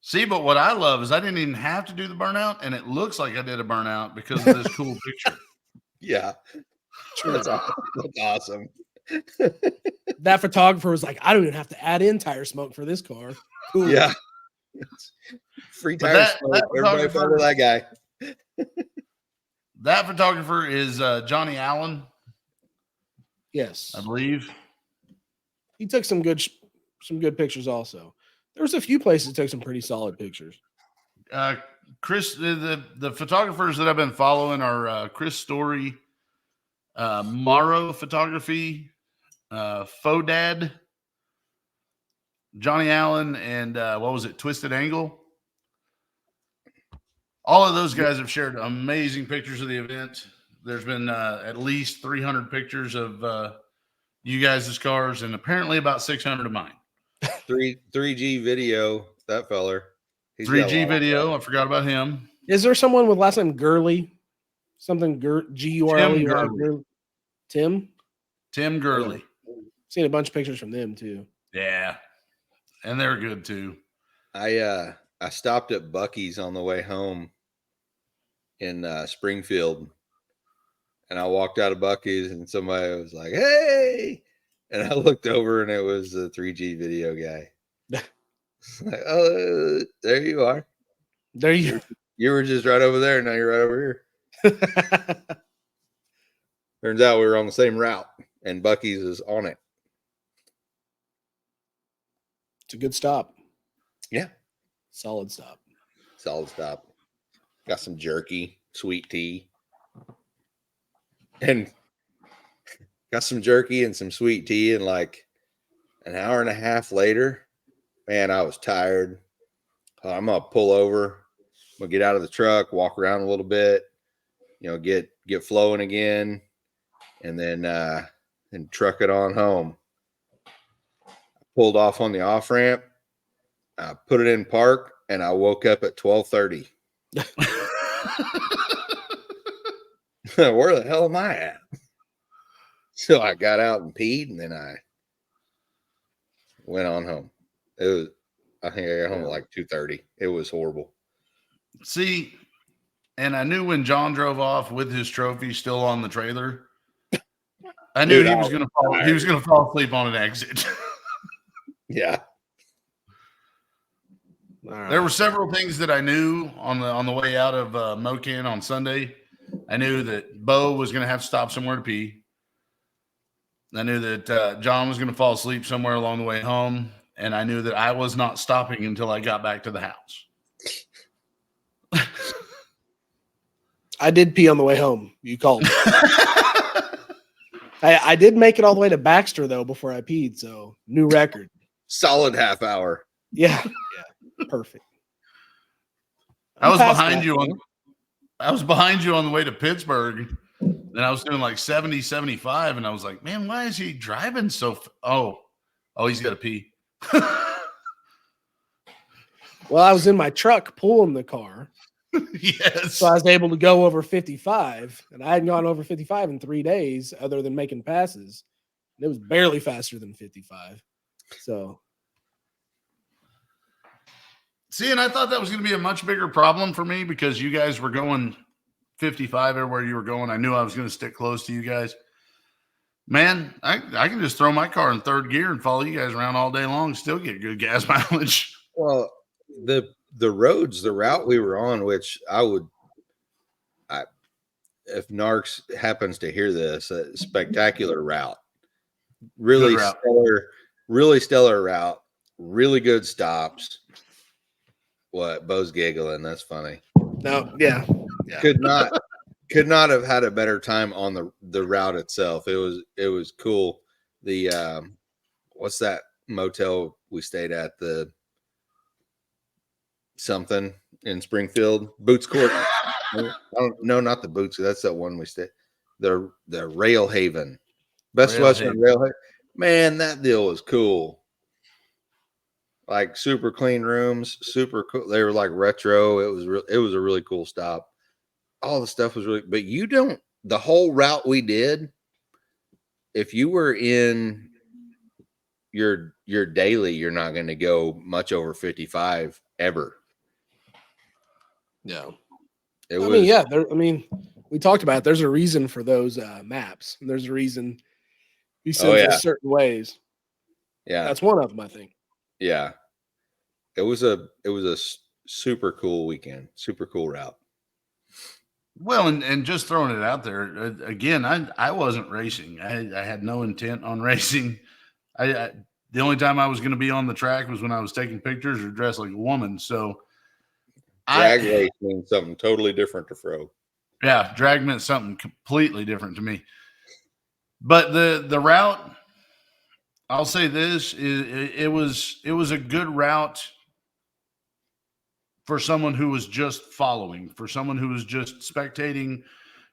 See, but what I love is I didn't even have to do the burnout, and it looks like I did a burnout because of this cool picture. Yeah. That's awesome. That photographer was like, I don't even have to add in tire smoke for this car. Cool. Yeah. Free tire smoke. Everybody follow that guy. That photographer is Johnny Allen. Yes. I believe. He took some good pictures also. There was a few places that took some pretty solid pictures. Chris, the photographers that I've been following are Chris Story, Morrow Photography, Fodad, Johnny Allen, and what was it, Twisted Angle? All of those guys have shared amazing pictures of the event. There's been at least 300 pictures of you guys' cars and apparently about 600 of mine. 3G video. That feller. He's got a 3G lot of video. stuff. I forgot about him. Is there someone with last name Gurley? Something Gurley. Gurley. Tim? Tim Gurley. Seen a bunch of pictures from them too. Yeah. And they're good too. I stopped at Bucky's on the way home in Springfield, and I walked out of Bucky's, and somebody was like, "Hey!" And I looked over, and it was the 3G video guy. Like, oh, there you are. There you. You were just right over there. Now you're right over here. Turns out we were on the same route, and Bucky's is on it. It's a good stop. Yeah. Solid stop. Solid stop. Got some jerky, sweet tea. And got some jerky and some sweet tea. And like an hour and a half later, man, I was tired. I'm going to pull over. I'm going to get out of the truck, walk around a little bit, get flowing again, and then and truck it on home. Pulled off on the off ramp. I put it in park, and I woke up at 12:30. Where the hell am I at? So I got out and peed, and then I went on home. I think I got home at like 2:30. It was horrible. See, and I knew when John drove off with his trophy still on the trailer, I knew he was going to fall asleep on an exit. Yeah. Right. There were several things that I knew on the way out of Mocan on Sunday. I knew that Bo was going to have to stop somewhere to pee. I knew that John was going to fall asleep somewhere along the way home, and I knew that I was not stopping until I got back to the house. I did pee on the way home. You called me. I did make it all the way to Baxter though before I peed, so new record. Solid half hour. Yeah. Perfect. I was behind you on the way to Pittsburgh, and I was doing like 70, 75, and I was like, man, why is he driving so oh, he's got to pee. Well, I was in my truck pulling the car. Yes. So I was able to go over 55, and I hadn't gone over 55 in 3 days other than making passes. It was barely faster than 55. So see, and I thought that was going to be a much bigger problem for me because you guys were going 55 everywhere you were going. I knew I was going to stick close to you guys. Man, I can just throw my car in third gear and follow you guys around all day long, still get good gas mileage. Well, the route we were on, which if Narks happens to hear this, a spectacular route, really stellar route, really good stops. What? Bo's giggling. That's funny. no, yeah. Could not have had a better time on the route itself. It was cool. The what's that motel we stayed at? The something in Springfield, Boots Court. No, not the Boots. That's that one we stayed. The Rail Haven, Best Western Rail Haven. Man, that deal was cool. Like super clean rooms, super cool. They were like retro. It was a really cool stop. All the stuff was really, but the whole route we did, if you were in your daily, you're not going to go much over 55 ever. No. We talked about it. There's a reason for those maps. And there's a reason you send it certain ways. Yeah. That's one of them, I think. Yeah. It was a super cool weekend, super cool route. Well, and just throwing it out there again, I wasn't racing. I had no intent on racing. The only time I was going to be on the track was when I was taking pictures or dressed like a woman. So drag race means something totally different to Fro. Yeah, drag meant something completely different to me. But the route, I'll say this, it was a good route for someone who was just following, for someone who was just spectating,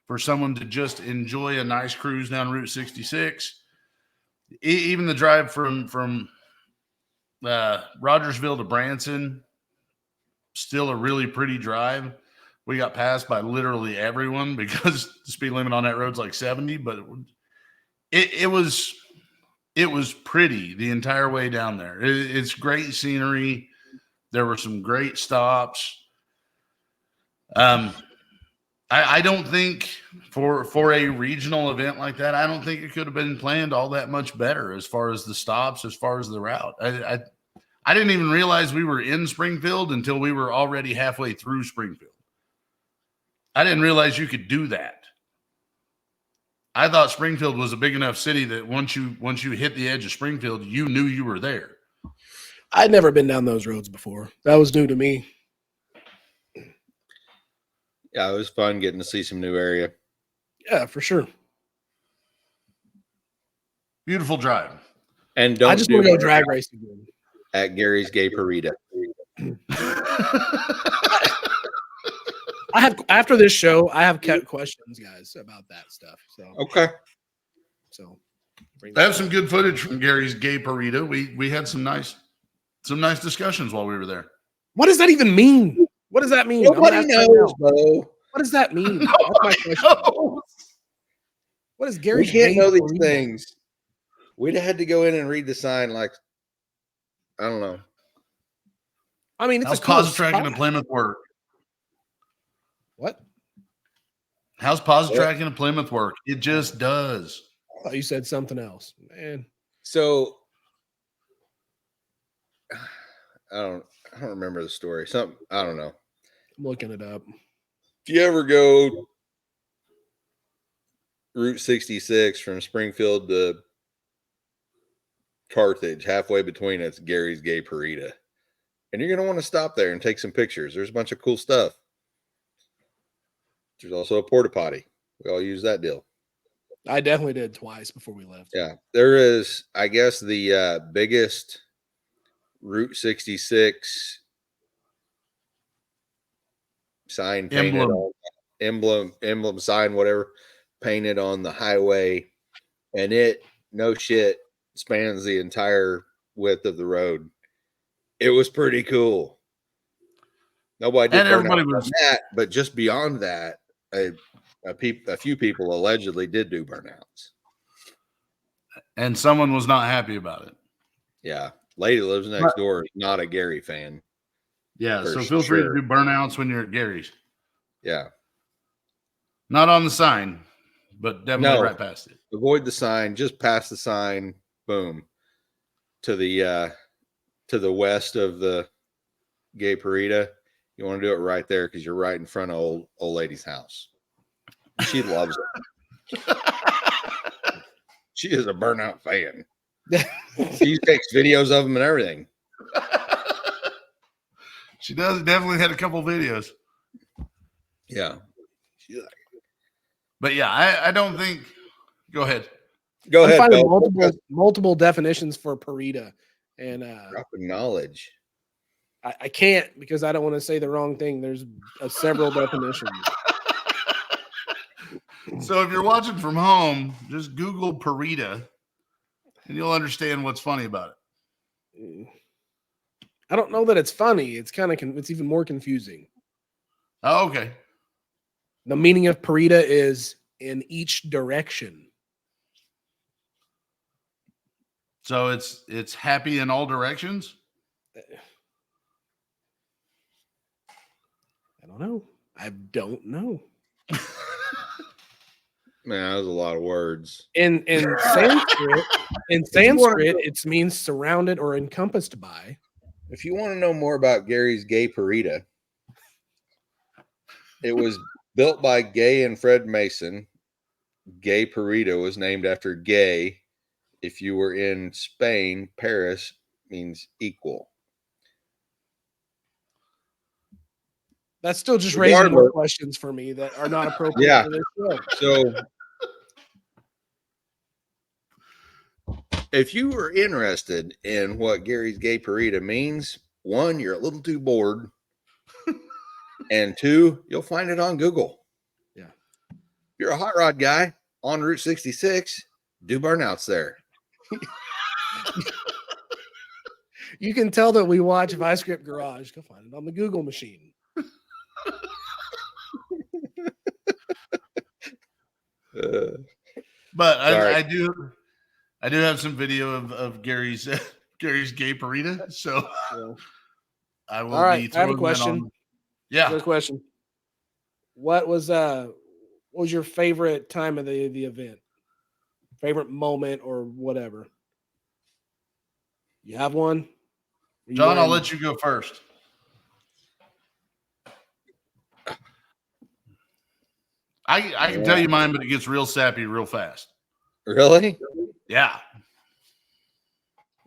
for someone to just enjoy a nice cruise down Route 66. Even the drive from Rogersville to Branson, still a really pretty drive. We got passed by literally everyone because the speed limit on that road's like 70, but it was pretty the entire way down there. It's great scenery. There were some great stops. I don't think for a regional event like that, I don't think it could have been planned all that much better as far as the stops, as far as the route. I didn't even realize we were in Springfield until we were already halfway through Springfield. I didn't realize you could do that. I thought Springfield was a big enough city that once you hit the edge of Springfield, you knew you were there. I'd never been down those roads before. That was new to me. Yeah, it was fun getting to see some new area. Yeah, for sure. Beautiful drive. And don't I just want to go drag racing again. At Gary's Gay Parita. I have after this show, I have questions, guys, about that stuff. So Okay. So I have some good footage from Gary's Gay Parita. We had some nice discussions while we were there. what does that even mean? What does that mean? Nobody knows, Bo. What does that mean? That's my question. What is We Gary's can't Gay know these Parita? things. We'd have had to go in and read the sign like, I don't know. I mean, it's How's a cool Positrack spot. in Plymouth work? What? How's Positrack in Plymouth work? It just does. I thought you said something else, man. So I don't remember the story. I don't know. I'm looking it up. If you ever go Route 66 from Springfield to Carthage, halfway between it's Gary's Gay Parita. And you're going to want to stop there and take some pictures. There's a bunch of cool stuff. There's also a porta potty. We all use that deal. I definitely did twice before we left. Yeah. There is, I guess, the biggest Route 66 sign painted emblem sign, whatever, painted on the highway, and it no shit spans the entire width of the road. It was pretty cool. Nobody did And everybody burnout was on that, but just beyond that, a few people allegedly did do burnouts. and someone was not happy about it. Yeah, lady lives next door is not a Gary fan. Yeah, For so feel free to sure. do burnouts when you're at Gary's. Yeah, Not on the sign, but definitely No. right past it. avoid the sign, just past the sign, boom, to the west of the Gay Parita. You want to do it right there because you're right in front of old lady's house. She loves it. She is a burnout fan. She takes videos of them and everything. She does definitely had a couple videos. Yeah. But yeah, I don't think. Go ahead. Go I'm ahead, finding Bo. multiple definitions for Parita, and Dropping knowledge. I can't because I don't want to say the wrong thing. There's several definitions. So if you're watching from home, just Google Parita, and you'll understand what's funny about it. I don't know that it's funny. It's kind of it's even more confusing. Oh, okay. The meaning of Parita is in each direction. So it's happy in all directions. I don't know. I don't know. Man, that was a lot of words. In Sanskrit, it means surrounded or encompassed by. If you want to know more about Gary's Gay Parita, it was built by Gay and Fred Mason. Gay Parita was named after Gay. If you were in Spain, Paris means equal. That's still just raising more Regardless. questions for me that are not appropriate Yeah. for this show. So if you were interested in what Gary's Gay Parita means, one, you're a little too bored. And two, you'll find it on Google. Yeah. If you're a hot rod guy on Route 66, do burnouts there. You can tell that we watch ViceScript Garage. Go find it on the Google machine. But Sorry. I do have some video of Gary's Gary's gay burrito. So Yeah. I will All right, be I have a throwing that question. on. Yeah. Good question. What was your favorite time of the event? Favorite moment or whatever? You have one? Are you John, I'll wearing- let you go first. I can tell you mine, but it gets real sappy real fast. Really? Yeah.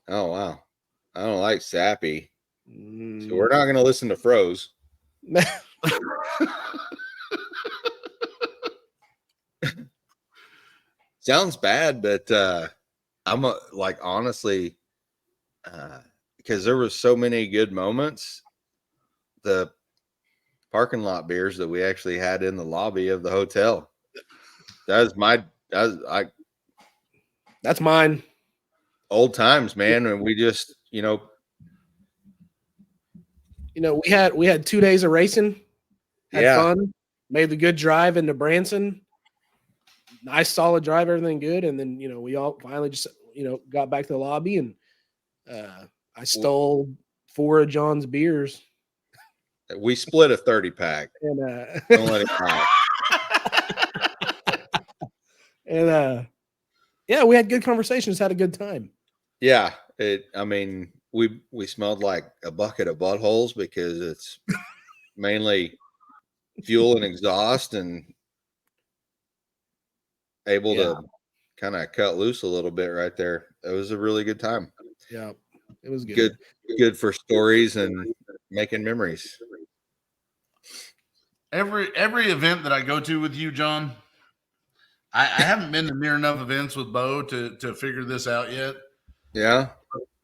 Oh wow. I don't like sappy. Mm. So we're not gonna listen to Froze. Sounds bad, but I'm like honestly, because there was so many good moments. The parking lot beers that we actually had in the lobby of the hotel. That's That's mine. old times, man. And we just, We had 2 days of racing, had Yeah. fun, made the good drive into Branson. Nice solid drive, everything good. And then, we all finally just, got back to the lobby and I stole 4 of John's beers. we split a 30 pack. And Don't let it die. and yeah, we had good conversations, had a good time. Yeah. We smelled like a bucket of buttholes because it's mainly fuel and exhaust and able to kind of cut loose a little bit right there. It was a really good time. Yeah, it was good. Good for stories and making memories. Every event that I go to with you, John, I haven't been to near enough events with Bo to figure this out yet. Yeah.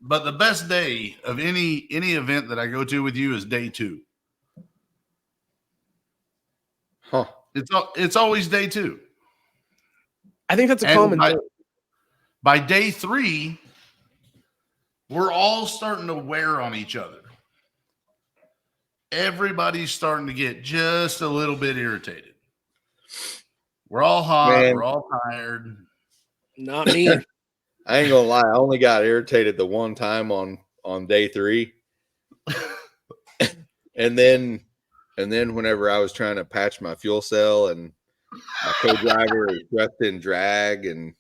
But the best day of any event that I go to with you is day 2. Huh. It's always day 2. I think that's a And common thing. By day 3, we're all starting to wear on each other. Everybody's starting to get just a little bit irritated. We're all hot. Man. We're all tired. Not me. I ain't gonna lie, I only got irritated the one time on day 3. and then whenever I was trying to patch my fuel cell and my co-driver is dressed in drag and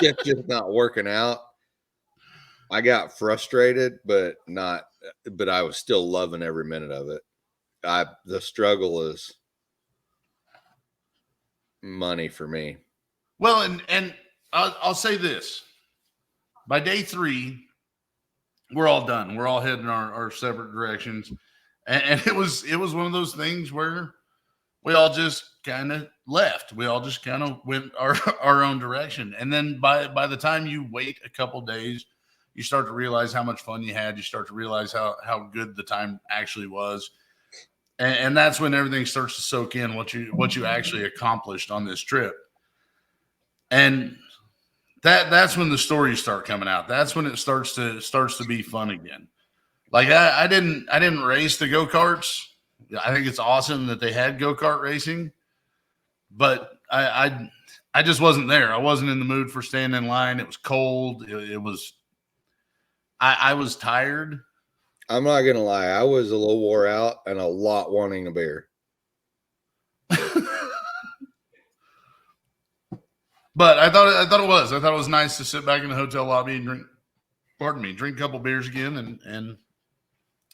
it's just not working out, I got frustrated, but I was still loving every minute of it. The struggle is money for me. Well, and I'll say this: by day 3, we're all done. We're all heading our separate directions, and it was one of those things where we all just kind of left. We all just kind of went our own direction, and then by the time you wait a couple days, you start to realize how much fun you had. You start to realize how good the time actually was, and that's when everything starts to soak in what you actually accomplished on this trip. And that's when the stories start coming out. That's when it starts to be fun again. Like I didn't race the go-karts. I think it's awesome that they had go-kart racing, but I just wasn't there. I wasn't in the mood for standing in line. It was cold. I was tired. I'm not gonna lie, I was a little wore out and a lot wanting a beer. But I thought it was. I thought it was nice to sit back in the hotel lobby and drink a couple beers again. And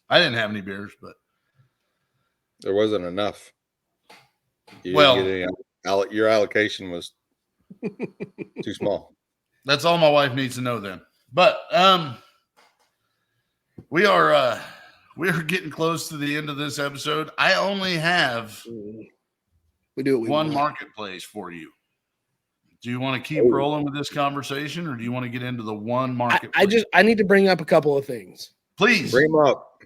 I didn't have any beers, but There wasn't enough. Well- Your allocation was too small. that's all my wife needs to know then. But we are getting close to the end of this episode. I only have We do what we one want. marketplace for you. Do you want to keep rolling with this conversation, or do you want to get into the one marketplace? I need to bring up a couple of things. Please. Bring them up.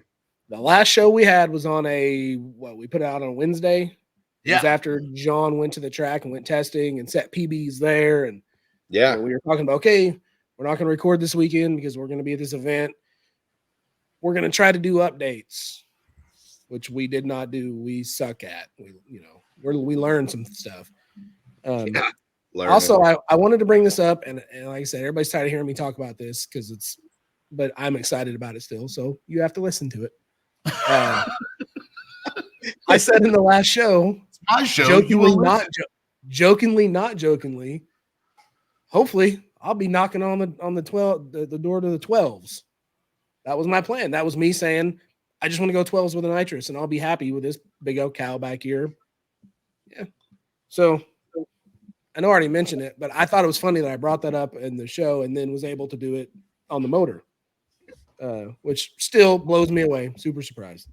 The last show we had was on we put it out on Wednesday. It was Yeah. after John went to the track and went testing and set PBs there. And Yeah. we were talking about, okay, We're not going to record this weekend because we're going to be at this event. We're going to try to do updates, which we did not do. We suck at. We learned some stuff. Also, I wanted to bring this up, and like I said, everybody's tired of hearing me talk about this but I'm excited about it still. So you have to listen to it. I said in the last show, It's my show. Jokingly, not jokingly. Hopefully, I'll be knocking on the door to the 12s. That was my plan. That was me saying, I just want to go 12s with a nitrous, and I'll be happy with this big old cow back here. Yeah. So I know I already mentioned it, but I thought it was funny that I brought that up in the show and then was able to do it on the motor, which still blows me away. Super surprised.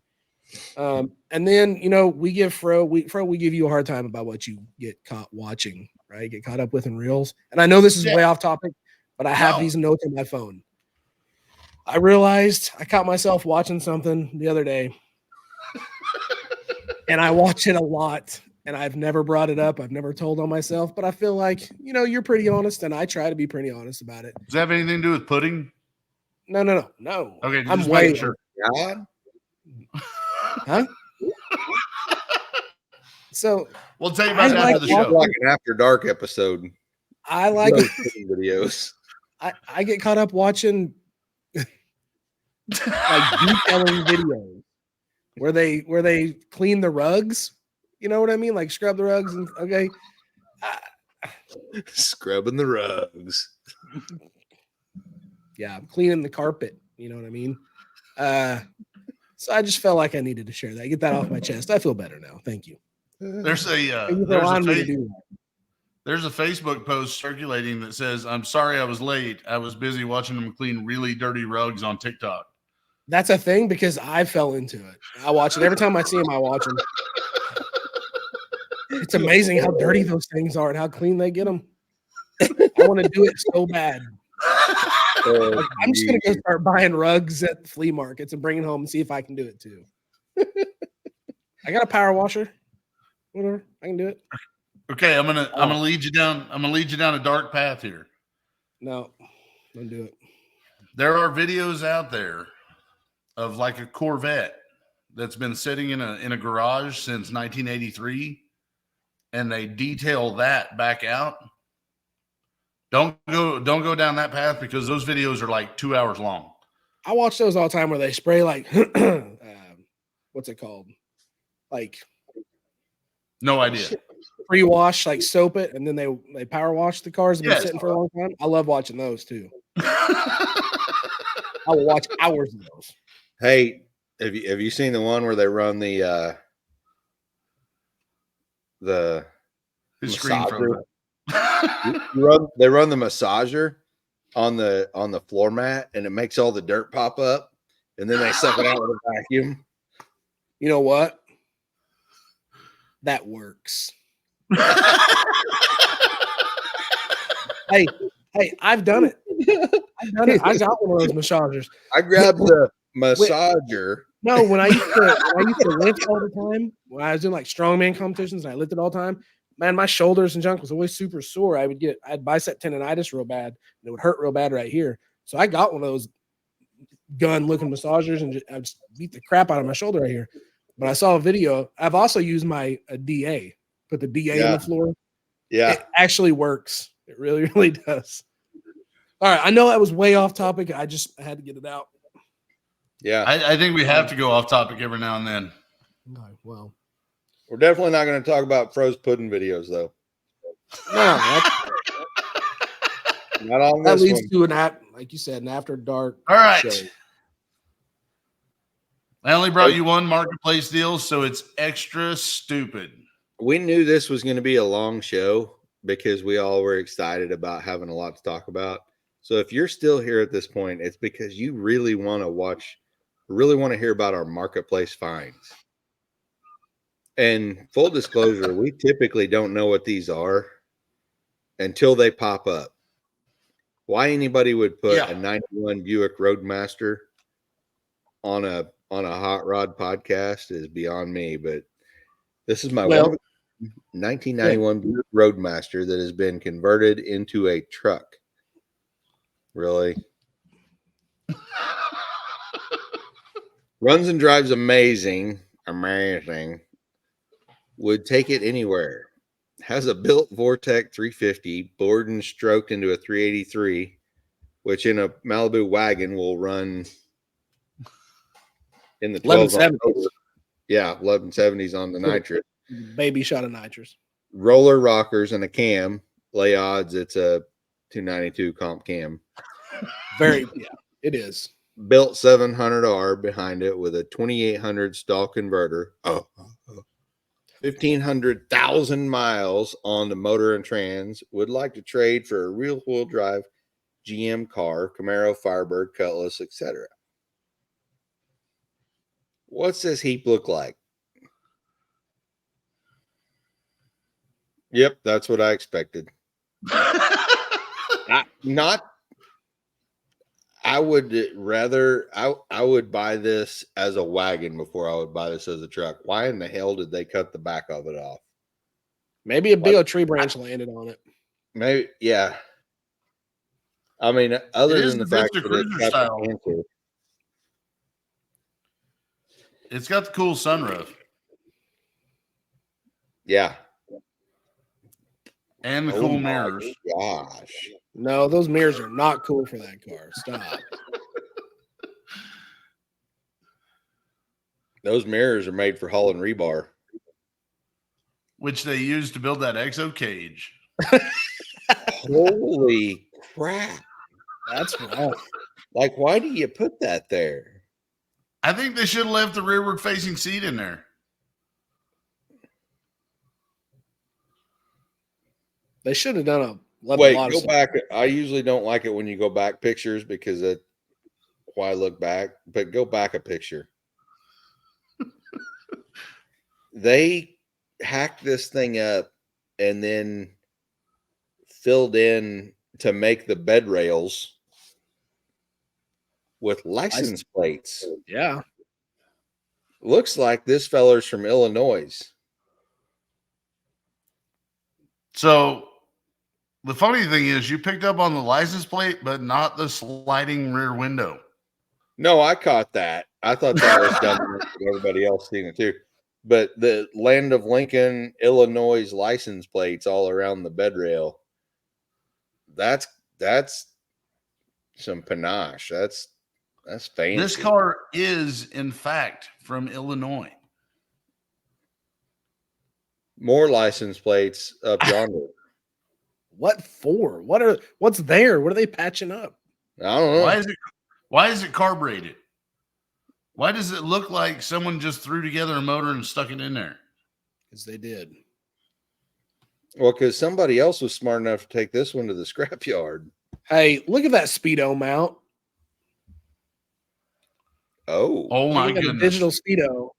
And then, we give Fro, we give you a hard time about what you get caught watching, right? Get caught up with in reels. And I know this is way off topic, but I have these notes on my phone. I realized I caught myself watching something the other day and I watch it a lot and I've never brought it up. I've never told on myself, but I feel like, you're pretty honest and I try to be pretty honest about it. Does that have anything to do with pudding? No. Okay. I'm way sure. God. Huh? So we'll tell you about it after the show. Like an After Dark episode. I like videos. I get caught up watching like detailing videos where they clean the rugs. You know what I mean? Like scrub the rugs and okay. Scrubbing the rugs. Yeah, I'm cleaning the carpet. You know what I mean? So I just felt like I needed to share that. Get that off my chest. I feel better now. Thank you. There's a Facebook post circulating that says, "I'm sorry I was late. I was busy watching them clean really dirty rugs on TikTok." That's a thing because I fell into it. I watch it every time I see them. I watch them. It's amazing how dirty those things are and how clean they get them. I want to do it so bad. I'm just gonna go start buying rugs at flea markets and bring it home and see if I can do it too. I got a power washer. Whatever, I can do it. Okay, I'm gonna lead you down. I'm gonna lead you down a dark path here. No, don't do it. There are videos out there of like a Corvette that's been sitting in a garage since 1983, and they detail that back out. Don't go down that path because those videos are like 2 hours long. I watch those all the time where they spray like what's it called? Like no idea. Pre-wash, like soap it, and then they power wash the cars and been sitting for a long time. I love watching those too. I will watch hours of those. Hey, have you seen the one where they run the massager? They run the massager on the floor mat and it makes all the dirt pop up and then they suck it out with a vacuum. You know what? That works. Hey, I've done it. I got one of those massagers. I grabbed the massager. No, when I used to lift all the time, when I was doing like strongman competitions and I lifted all the time, man, my shoulders and junk was always super sore. I had bicep tendonitis real bad. And it would hurt real bad right here. So I got one of those gun-looking massagers and I just beat the crap out of my shoulder right here. But I saw a video. I've also used my DA. Put the DA on the floor. Yeah. It actually works. It really, really does. All right. I know that was way off topic. I had to get it out. Yeah. I think we have to go off topic every now and then. Okay, well. We're definitely not going to talk about froze pudding videos, though. No, not on that this leads one. to an app, like you said, an after dark. All right. show. I only brought you one marketplace deal, so it's extra stupid. We knew this was going to be a long show because we all were excited about having a lot to talk about. So if you're still here at this point, it's because you really want to hear about our marketplace finds. And full disclosure, we typically don't know what these are until they pop up. Why anybody would put a 91 Buick Roadmaster on a hot rod podcast is beyond me, but this is my 1991 Buick Roadmaster that has been converted into a truck. Really? Runs and drives amazing. Amazing. Would take it anywhere. Has a built Vortec 350, bored and stroked into a 383, which in a Malibu wagon will run in the 12s. 1170s. Yeah, 1170s on the nitrous. Baby shot of nitrous. Roller rockers and a cam. Lay odds it's a 292 comp cam. Very, yeah, it is. Built 700R behind it with a 2800 stall converter. 1,500,000 miles on the motor and trans. Would like to trade for a real wheel drive GM car, Camaro, Firebird, Cutlass, etc. What's this heap look like? Yep, that's what I expected. I would rather I would buy this as a wagon before I would buy this as a truck. Why in the hell did they cut the back of it off? Maybe a big old tree branch landed on it. Maybe, yeah. I mean, other is than the the fact Vista that it's Cruiser got style. the answer, It's got the cool sunroof yeah. and the Oh cool my mirrors. gosh. No, those mirrors are not cool for that car. Stop. Those mirrors are made for hauling rebar. Which they used to build that exo cage. Holy crap. That's rough. Like, why do you put that there? I think they should have left the rearward facing seat in there. They should have done a Wait, lot go of back. I usually don't like it when you go back pictures because it why look back, but go back a picture. They hacked this thing up and then filled in to make the bed rails with license plates. Yeah. Looks like this feller's from Illinois. So the funny thing is you picked up on the license plate, but not the sliding rear window. No, I caught that. I thought that was dumb. Everybody else seen it too. But the Land of Lincoln, Illinois license plates all around the bed rail. That's some panache. That's fancy. This car is, in fact, from Illinois. More license plates up yonder. What for? What's there? What are they patching up? I don't know. Why is it carbureted? Why does it look like someone just threw together a motor and stuck it in there? Because they did. Well, because somebody else was smart enough to take this one to the scrapyard. Hey, look at that speedo mount. Oh, Oh my Look at the goodness. digital speedo.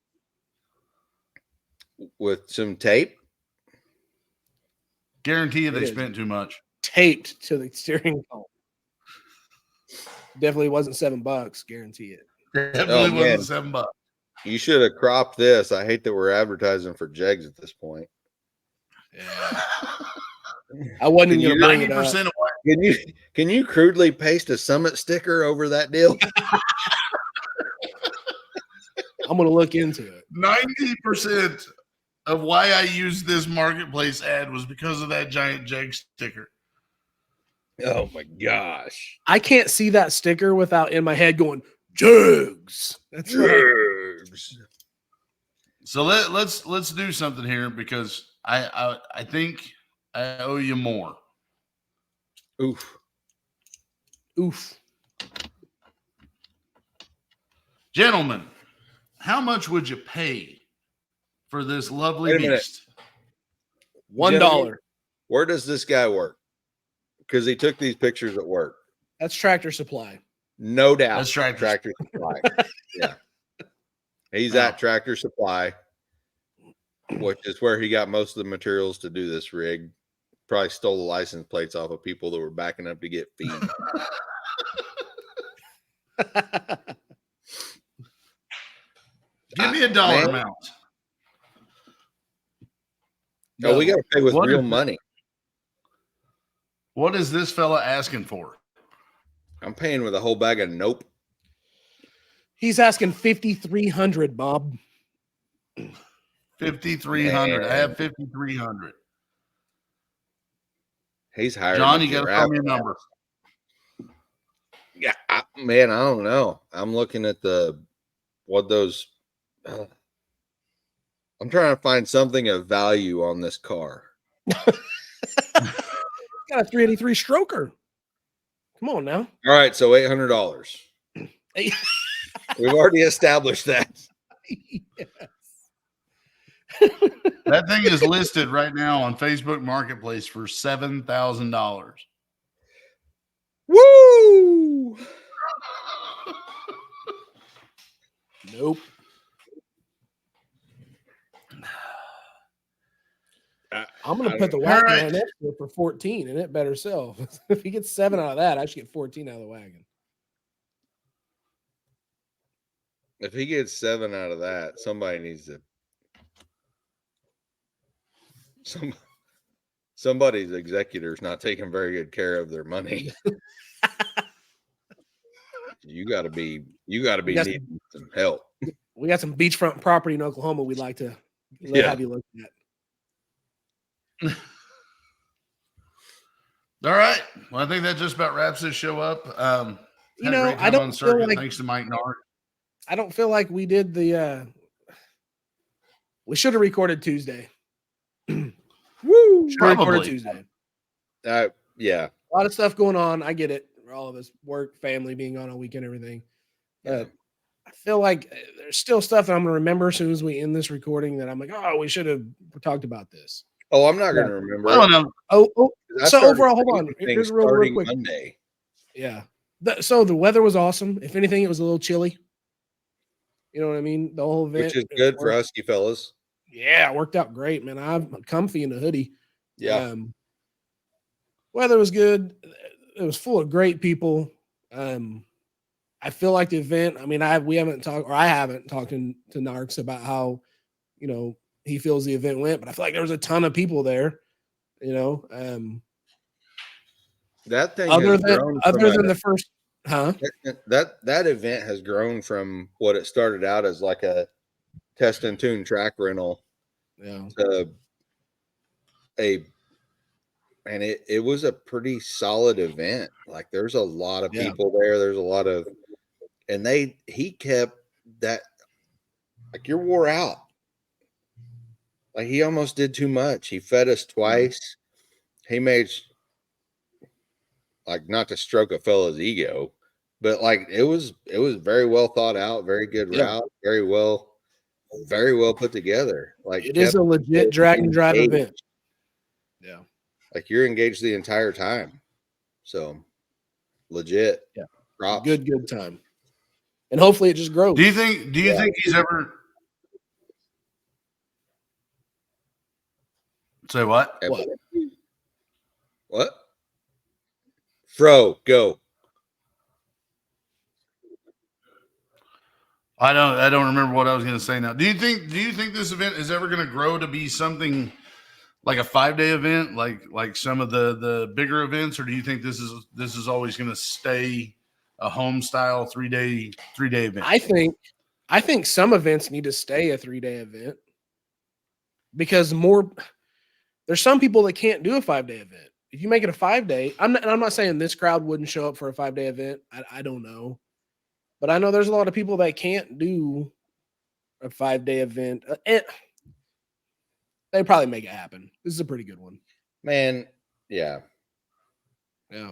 with some tape. Guarantee you they It is. spent too much. Taped to the steering column. Definitely wasn't $7. Guarantee it. Definitely man. wasn't $7. You should have cropped this. I hate that we're advertising for Jegs at this point. Yeah. I wasn't Can even you- going to bring it up. 90% of what Can you crudely paste a Summit sticker over that deal? I'm going to look into it. 90% of why I used this marketplace ad was because of that giant Jag sticker. Oh my gosh. I can't see that sticker without in my head going, Jugs. That's right. Jegs. So let's do something here because I think I owe you more. Oof. Oof. Gentlemen, how much would you pay for this lovely Wait a minute. beast? $1. Where does this guy work? Because he took these pictures at work. That's Tractor Supply. No doubt. That's Tractor Tractor Supply. Yeah. He's Wow. at Tractor Supply, which is where he got most of the materials to do this rig. Probably stole the license plates off of people that were backing up to get feed. Give me a dollar Man. amount. Oh, we got to pay with What real is- money. What is this fella asking for? I'm paying with a whole bag of nope. He's asking 5,300, Bob. 5,300. I have 5,300. He's hired. John, you got to tell me a number. Yeah, man, I don't know. I'm looking at what those. I'm trying to find something of value on this car. Got a 383 stroker. Come on now. All right, so $800. We've already established that. Yes. That thing is listed right now on Facebook Marketplace for $7,000. Woo! Nope. I'm gonna put the wagon right next to it for 14, and it better sell. If he gets 7 out of that, I should get 14 out of the wagon. If he gets 7 out of that, somebody needs to. Somebody's executor's not taking very good care of their money. You got to be needing some help. We got some beachfront property in Oklahoma we'd like to have you look at. All right. Well, I think that just about wraps this show up. I don't feel like, thanks to Mike Nark. I don't feel like we did we should have recorded Tuesday. Woo! Recorded Tuesday. Yeah. A lot of stuff going on. I get it. For all of us, work, family, being on a weekend, everything. I feel like there's still stuff that I'm going to remember as soon as we end this recording that I'm like, oh, we should have talked about this. Oh, I'm not going to remember. I don't know. So overall, hold on. Here's real quick. Monday. Yeah. So the weather was awesome. If anything, it was a little chilly. You know what I mean? The whole event. Which is good for Husky fellas. Yeah, it worked out great, man. I'm comfy in a hoodie. Yeah. Weather was good. It was full of great people. I feel like the event, I mean, I haven't talked to Narks about how, he feels the event went, but I feel like there was a ton of people there, that thing other than the first, that event has grown from what it started out as like a test and tune track rental. Yeah. And it was a pretty solid event. Like there's a lot of people there. There's a lot of, and he kept that, like you're wore out. Like he almost did too much. He fed us twice. He made, like, not to stroke a fella's ego, but like it was very well thought out, very good route, very well put together. Like it is a legit drag and drive event. Yeah. Like you're engaged the entire time. So legit. Yeah. Props. Good time. And hopefully it just grows. Do you think he's ever say what? What? Fro, go. I don't remember what I was going to say now. Do you think this event is ever going to grow to be something like a 5-day event, like some of the bigger events, or do you think this is always going to stay a home style 3-day event? I think some events need to stay a 3-day event because there's some people that can't do a 5-day event. If you make it a 5-day, I'm not saying this crowd wouldn't show up for a 5-day event. I don't know. But I know there's a lot of people that can't do a 5-day event. They probably make it happen. This is a pretty good one. Man, yeah. Yeah.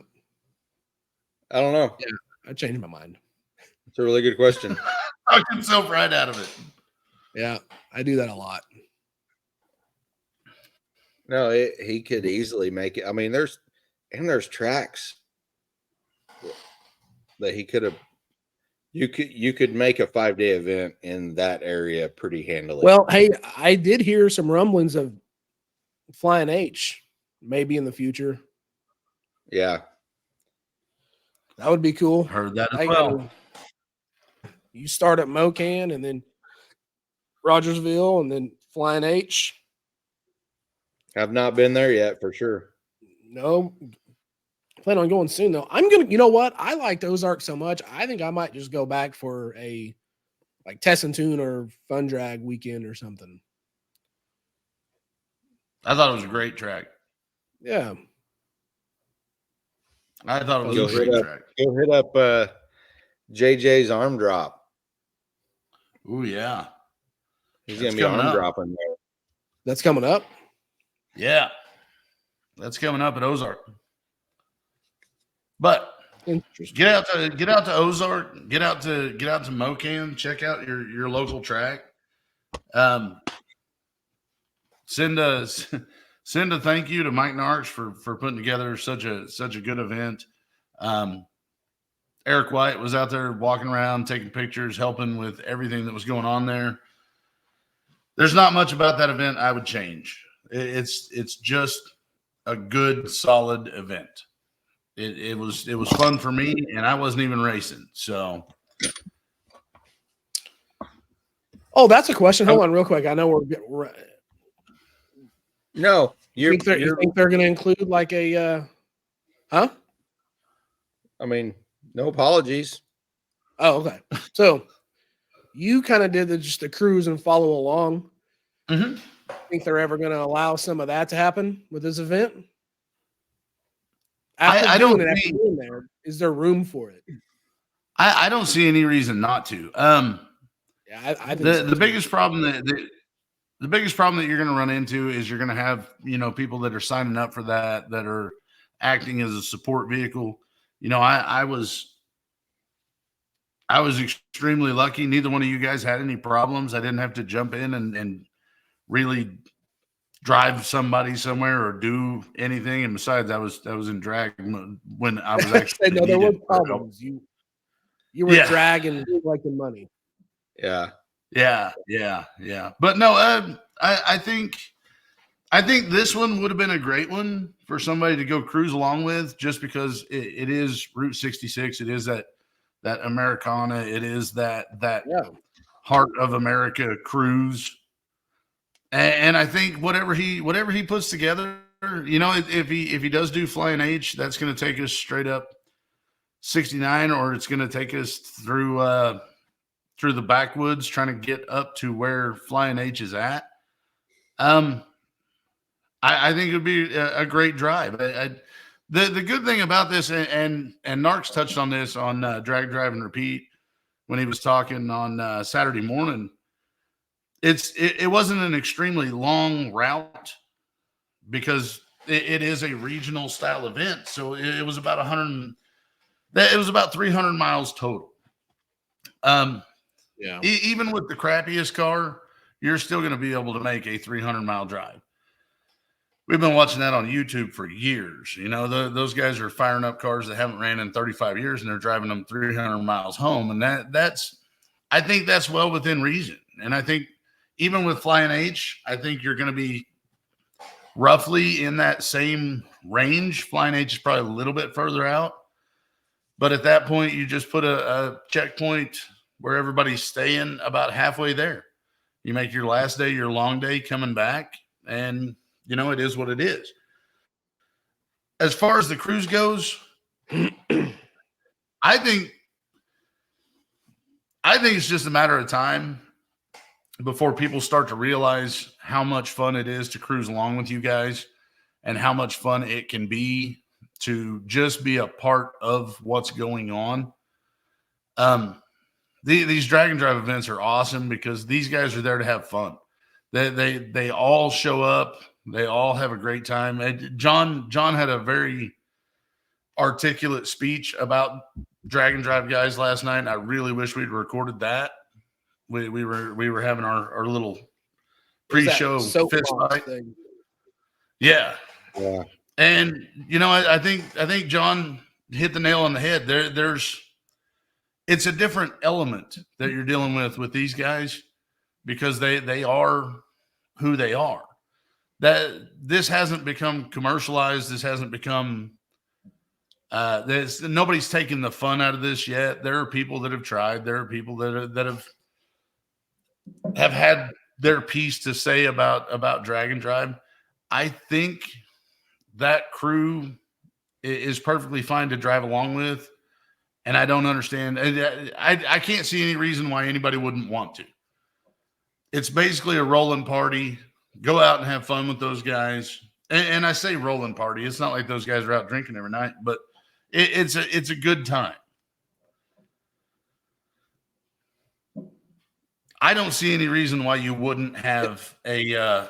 I don't know. Yeah, I changed my mind. It's a really good question. Talk himself right out of it. Yeah, I do that a lot. No, he could easily make it. I mean, there's tracks that he could have. You could make a 5-day event in that area pretty handily. Well, hey, I did hear some rumblings of Flying H maybe in the future. Yeah, that would be cool. Heard that as well. You start at Mocan and then Rogersville and then Flying H. I've not been there yet for sure. No, plan on going soon though. I'm gonna, you know what? I liked Ozark so much. I think I might just go back for a like Test and Tune or Fun Drag weekend or something. I thought it was a great track. Yeah. I thought it was Go a great hit track. Go hit up JJ's arm drop. Oh yeah, He's That's gonna be coming arm up. dropping there. That's coming up. yeah. That's coming up at Ozark. But Interesting. get out to Ozark, get out to Mocan, check out your local track. Send a thank you to Mike Narks for putting together such a good event. Eric White was out there walking around, taking pictures, helping with everything that was going on there. There's not much about that event I would change. It's just a good, solid event. It was fun for me, and I wasn't even racing. So, Oh, that's a question. Hold on, real quick. I know we're No, you think they're going to include like a, huh? I mean, no apologies. Oh, okay. So you kind of did just a cruise and follow along. mhm. Think they're ever going to allow some of that to happen with this event? I don't think- after doing there, is there room for it? I don't see any reason not to. Yeah, I think so The too. biggest problem the biggest problem that you're going to run into is you're going to have people that are signing up for that are acting as a support vehicle. I was extremely lucky. Neither one of you guys had any problems. I didn't have to jump in and really drive somebody somewhere or do anything. And besides, I was in drag when I was actually no, there were needed for help. problems. You were Yeah. dragging collecting money. Yeah. Yeah. But no, I think this one would have been a great one for somebody to go cruise along with, just because it is Route 66. It is that Americana. It is that Yeah. Heart of America cruise. And I think whatever he puts together, if he does do Flying H, that's going to take us straight up 69, or it's going to take us through the backwoods, trying to get up to where Flying H is at. I think it would be a great drive. The good thing about this, and Narks touched on this on Drag, Drive, and Repeat when he was talking on Saturday morning. It wasn't an extremely long route because it is a regional style event. So it was about 300 miles total. Yeah. Even with the crappiest car, you're still going to be able to make a 300-mile drive. We've been watching that on YouTube for years. Those guys are firing up cars that haven't ran in 35 years, and they're driving them 300 miles home. And I think that's well within reason. And I think even with Flying H, I think you're going to be roughly in that same range. Flying H is probably a little bit further out. But at that point, you just put a checkpoint where everybody's staying about halfway there. You make your last day, your long day coming back, and it is what it is. As far as the cruise goes, I think it's just a matter of time before people start to realize how much fun it is to cruise along with you guys and how much fun it can be to just be a part of what's going on. These Drag and Drive events are awesome because these guys are there to have fun. They all show up. They all have a great time. John had a very articulate speech about Drag and Drive guys last night, and I really wish we'd recorded that. We were having our little pre-show fist fight. Thing. Yeah. Yeah. And I think John hit the nail on the head. It's a different element that you're dealing with these guys because they are who they are. That this hasn't become commercialized. This hasn't become nobody's taken the fun out of this yet. There are people that have tried. There are people that have had their piece to say about Drag and Drive. I think that crew is perfectly fine to drive along with. And I don't understand. I can't see any reason why anybody wouldn't want to. It's basically a rolling party. Go out and have fun with those guys. And I say rolling party. It's not like those guys are out drinking every night, but it's a good time. I don't see any reason why you wouldn't have a.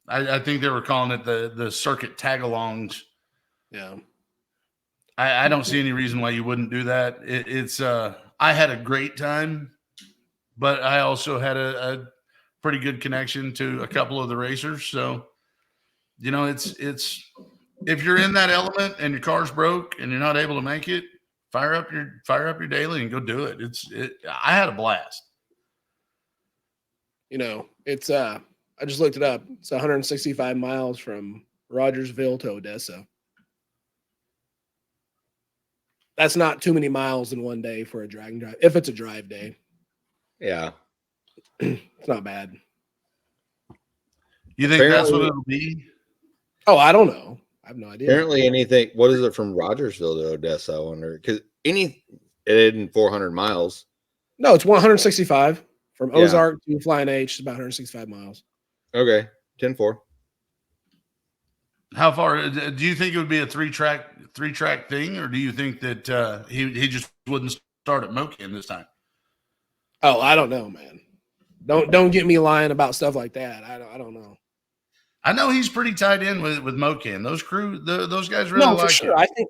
I think they were calling it the circuit tag-alongs. Yeah. I don't see any reason why you wouldn't do that. I had a great time, but I also had a pretty good connection to a couple of the racers. So, it's if you're in that element and your car's broke and you're not able to make it, fire up your daily and go do it. I had a blast. It's I just looked it up. It's 165 miles from Rogersville to Odessa. That's not too many miles in one day for a drag and drive. If it's a drive day. Yeah. It's not bad. You think that's what it'll be? Oh, I don't know. I have no idea. Apparently anything, what is it from Rogersville to Odessa? I wonder. Because it isn't 400 miles. No, it's 165 from Ozark to Flying H. It's about 165 miles. Okay. 10-4. How far do you think it would be a three track thing, or do you think that he just wouldn't start at Mocan this time? Oh, I don't know, man. Don't get me lying about stuff like that. I don't know. I know he's pretty tied in with Mocan. Those guys really like for sure. Him.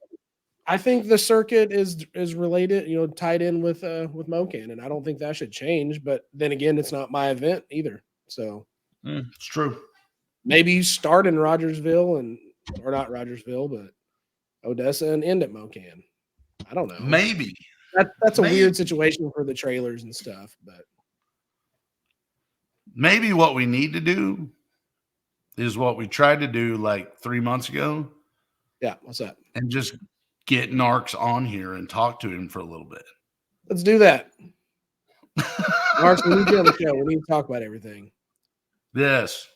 I think the circuit is related, tied in with Mocan, and I don't think that should change. But then again, it's not my event either. So it's true. Maybe you start in Rogersville or not Rogersville, but Odessa and end at Mocan. I don't know. Maybe that's a weird situation for the trailers and stuff, but maybe what we need to do is what we tried to do like 3 months ago. Yeah, what's that? And just get Narks on here and talk to him for a little bit. Let's do that. Narks, we need you on the show. We need to talk about everything. Yes.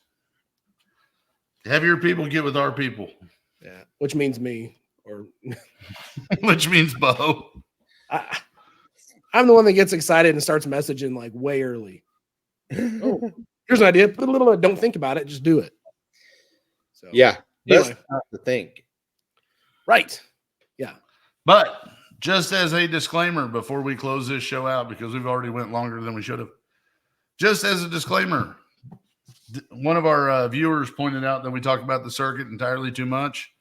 Have your people get with our people. Yeah, which means me, or which means Bo. I'm the one that gets excited and starts messaging like way early. Oh, here's an idea. Don't think about it. Just do it. So yeah, anyway. That's not to think. Right. Yeah. But just as a disclaimer before we close this show out, because we've already went longer than we should have. Just as a disclaimer, one of our viewers pointed out that we talked about the circuit entirely too much.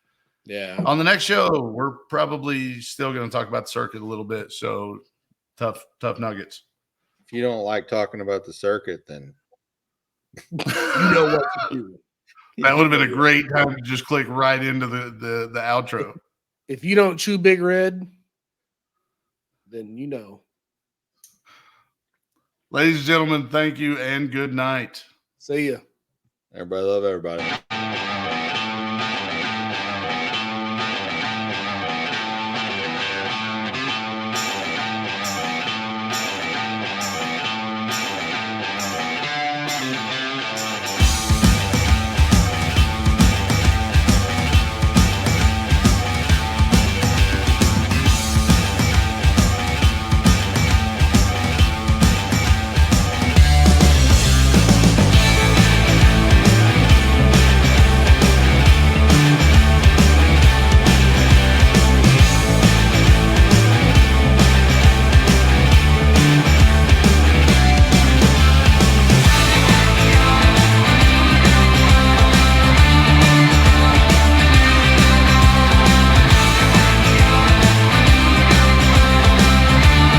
Yeah. On the next show, we're probably still going to talk about the circuit a little bit. So tough nuggets. If you don't like talking about the circuit, then you know what to do. That would have been a great time to just click right into the outro. If you don't chew Big Red, then you know. Ladies and gentlemen, thank you and good night. See ya. Everybody love everybody.